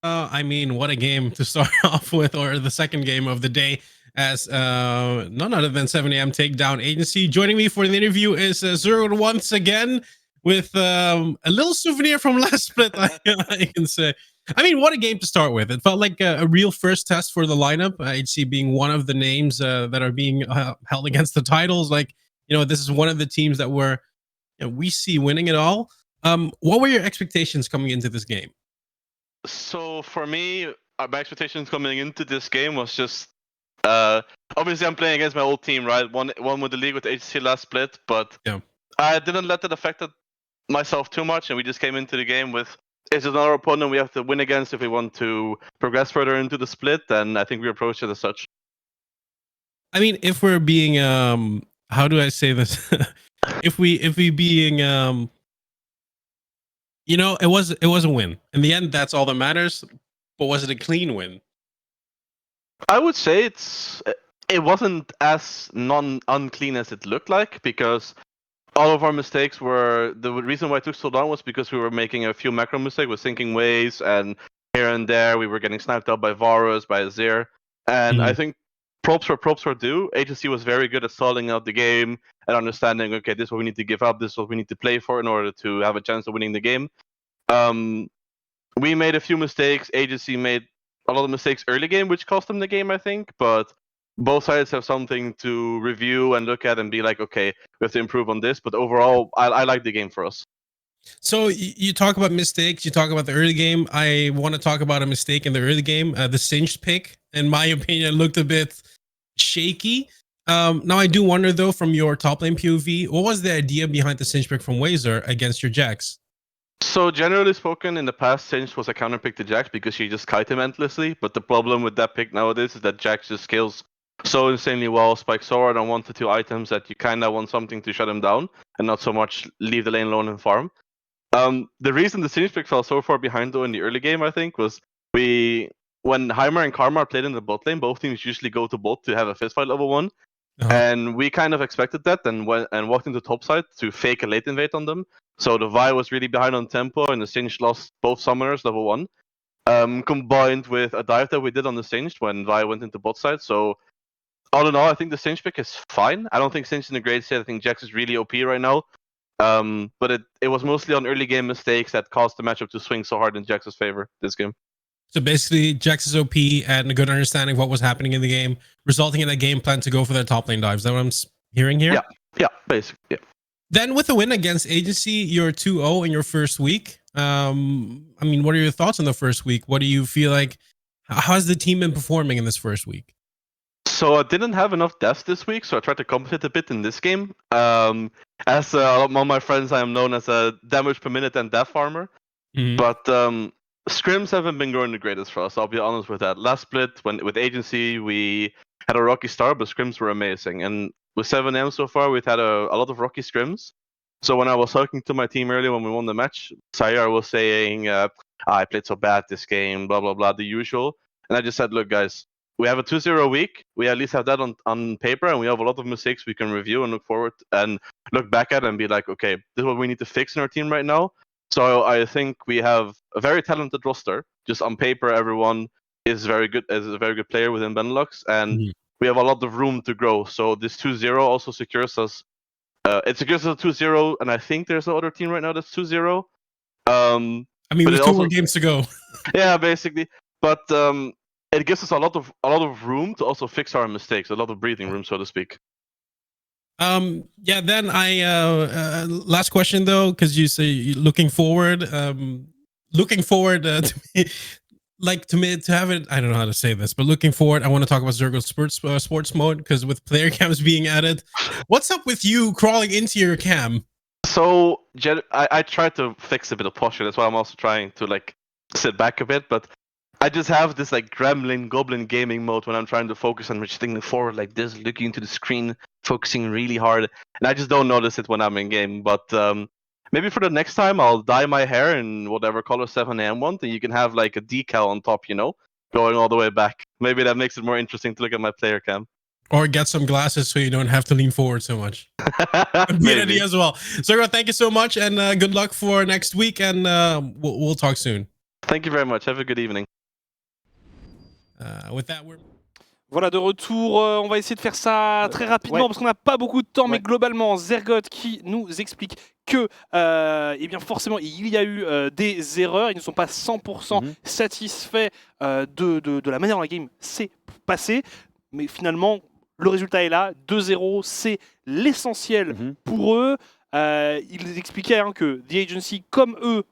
I mean, what a game to start off with, or the second game of the day, as none other than 7am Takedown Agency. Joining me for the interview is Zero once again with a little souvenir from last split, I can say. I mean, what a game to start with. It felt like a real first test for the lineup. HC being one of the names that are being held against the titles. Like, this is one of the teams that we see winning it all. What were your expectations coming into this game? So for me, my expectations coming into this game was just obviously I'm playing against my old team, right? One with the league with HC last split, but yeah. I didn't let that affect myself too much, and we just came into the game with it's another opponent we have to win against if we want to progress further into the split, and I think we approached it as such. I mean, if we're being how do I say this? if we being it was a win. In the end, that's all that matters. But was it a clean win? I would say it wasn't as unclean as it looked like, because all of our mistakes were the reason why it took so long was because we were making a few macro mistakes with sinking waves, and here and there we were getting sniped out by Varus, by Azir, and I think props were due. HSC was very good at stalling out the game and understanding, okay, this is what we need to give up, this is what we need to play for in order to have a chance of winning the game. We made a few mistakes. HSC made a lot of mistakes early game, which cost them the game, I think, but both sides have something to review and look at and be like, okay, we have to improve on this. But overall, I like the game for us. So you talk about mistakes, you talk about the early game. I want to talk about a mistake in the early game. The Singed pick, in my opinion, looked a bit shaky. Now I do wonder though, from your top lane POV, what was the idea behind the Singed pick from Wazer against your Jax? So generally spoken, in the past, Singed was a counter pick to Jax because you just kite him endlessly. But the problem with that pick nowadays is that Jax just kills so insanely well, spike sword on 1 to 2 items, that you kind of want something to shut him down and not so much leave the lane alone and farm. The reason the Singed pick fell so far behind though in the early game, I think, was when Heimer and Karma played in the bot lane, both teams usually go to bot to have a fist fight level 1. And we kind of expected that and walked into top side to fake a late invade on them. So the Vi was really behind on tempo, and the Singed lost both summoners level 1. Combined with a dive that we did on the Singed when Vi went into bot side. So all in all, I think the Singed pick is fine. I don't think Singed is in a great state. I think Jax is really OP right now. But it was mostly on early game mistakes that caused the matchup to swing so hard in Jax's favor this game. So basically, Jax is OP and a good understanding of what was happening in the game, resulting in a game plan to go for their top lane dives. Is that what I'm hearing here? Yeah, basically. Yeah. Then with the win against Agency, you're 2-0 in your first week. I mean, what are your thoughts on the first week? What do you feel like? How's the team been performing in this first week? So I didn't have enough deaths this week, so I tried to compensate a bit in this game. As among my friends, I am known as a damage per minute and death farmer. But scrims haven't been going the greatest for us, I'll be honest with that. Last split, with Agency, we had a rocky start, but scrims were amazing. And with 7M so far, we've had a lot of rocky scrims. So when I was talking to my team earlier when we won the match, Sayar was saying, I played so bad this game, blah, blah, blah, the usual. And I just said, look, guys, we have a 2-0 week. We at least have that on paper, and we have a lot of mistakes we can review and look forward and look back at and be like, okay, this is what we need to fix in our team right now. So I think we have a very talented roster. Just on paper, everyone is very good, is a very good player within Benelux, and we have a lot of room to grow. So this 2-0 also secures us. It secures us a 2-0, and I think there's another team right now that's 2-0. I mean, with 2 more games to go. Yeah, basically. But it gives us a lot of room to also fix our mistakes, a lot of breathing room, so to speak. Yeah, then I last question though, because you say looking forward to have it. I don't know how to say this, but looking forward, I want to talk about Zergo's sports mode, because with player cams being added, what's up with you crawling into your cam? So I tried to fix a bit of posture. That's why I'm also trying to sit back a bit, but I just have this gremlin goblin gaming mode when I'm trying to focus on just thinking forward like this, looking into the screen, focusing really hard, and I just don't notice it when I'm in game. But maybe for the next time I'll dye my hair in whatever color 7am want, and you can have a decal on top, going all the way back. Maybe that makes it more interesting to look at my player cam. Or get some glasses so you don't have to lean forward so much. Good idea as well. Zergo, thank you so much, and good luck for next week, and we'll talk soon. Thank you very much. Have a good evening. With that, Voilà, de retour. On va essayer de faire ça très rapidement parce qu'on n'a pas beaucoup de temps, mais globalement, Zergoth qui nous explique que, eh bien forcément, il y a eu des erreurs. Ils ne sont pas 100% satisfaits de la manière dont la game s'est passée. Mais finalement, le résultat est là. 2-0, c'est l'essentiel pour eux. Ils expliquaient que The Agency, comme eux,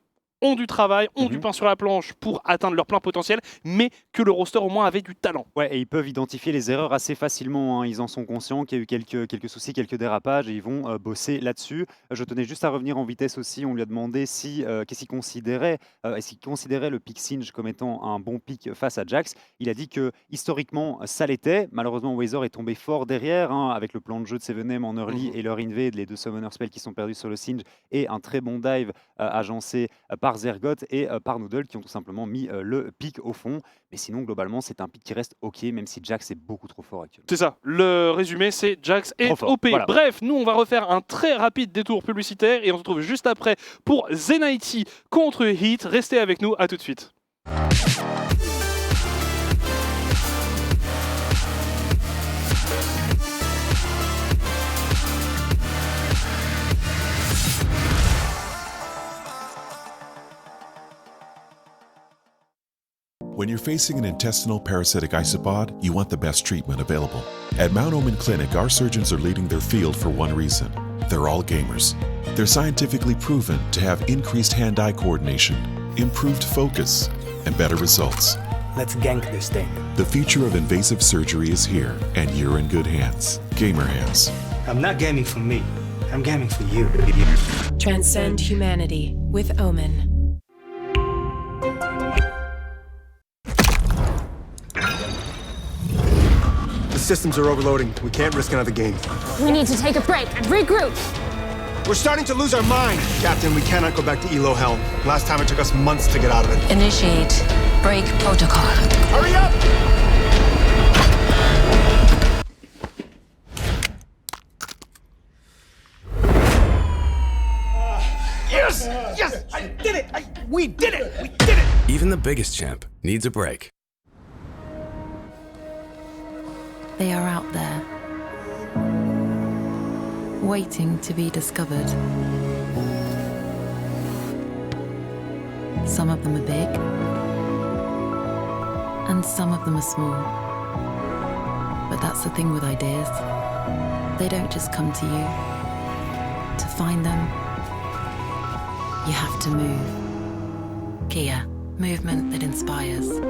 ont du travail, ont du pain sur la planche pour atteindre leur plein potentiel, mais que le roster au moins avait du talent. Ouais, et ils peuvent identifier les erreurs assez facilement. Ils en sont conscients qu'il y a eu quelques soucis, quelques dérapages, et ils vont bosser là-dessus. Je tenais juste à revenir en vitesse aussi. On lui a demandé qu'est-ce qu'il considérait, est-ce qu'il considérait le pick Singe comme étant un bon pick face à Jax. Il a dit que historiquement, ça l'était. Malheureusement, Wazor est tombé fort derrière, avec le plan de jeu de 7M en early et leur invade, les 2 summoner spells qui sont perdus sur le Singe, et un très bon dive agencé par Zergoth et par Noodle qui ont tout simplement mis le pick au fond. Mais sinon, globalement, c'est un pick qui reste OK, même si Jax est beaucoup trop fort actuellement. C'est ça. Le résumé, c'est Jax est OP. Voilà. Bref, nous, on va refaire un très rapide détour publicitaire et on se retrouve juste après pour Zenaity contre Heat. Restez avec nous. À tout de suite. When you're facing an intestinal parasitic isopod, you want the best treatment available. At Mount Omen Clinic, our surgeons are leading their field for one reason. They're all gamers. They're scientifically proven to have increased hand-eye coordination, improved focus, and better results. Let's gank this thing. The future of invasive surgery is here, and you're in good hands. Gamer hands. I'm not gaming for me. I'm gaming for you. Transcend humanity with Omen. The systems are overloading. We can't risk another game. We need to take a break and regroup. We're starting to lose our mind. Captain, we cannot go back to Elo Hell. Last time it took us months to get out of it. Initiate break protocol. Hurry up! Yes! Yes! I did it! We did it! We did it! Even the biggest champ needs a break. They are out there, waiting to be discovered. Some of them are big, and some of them are small. But that's the thing with ideas. They don't just come to you. To find them, you have to move. Kia, movement that inspires.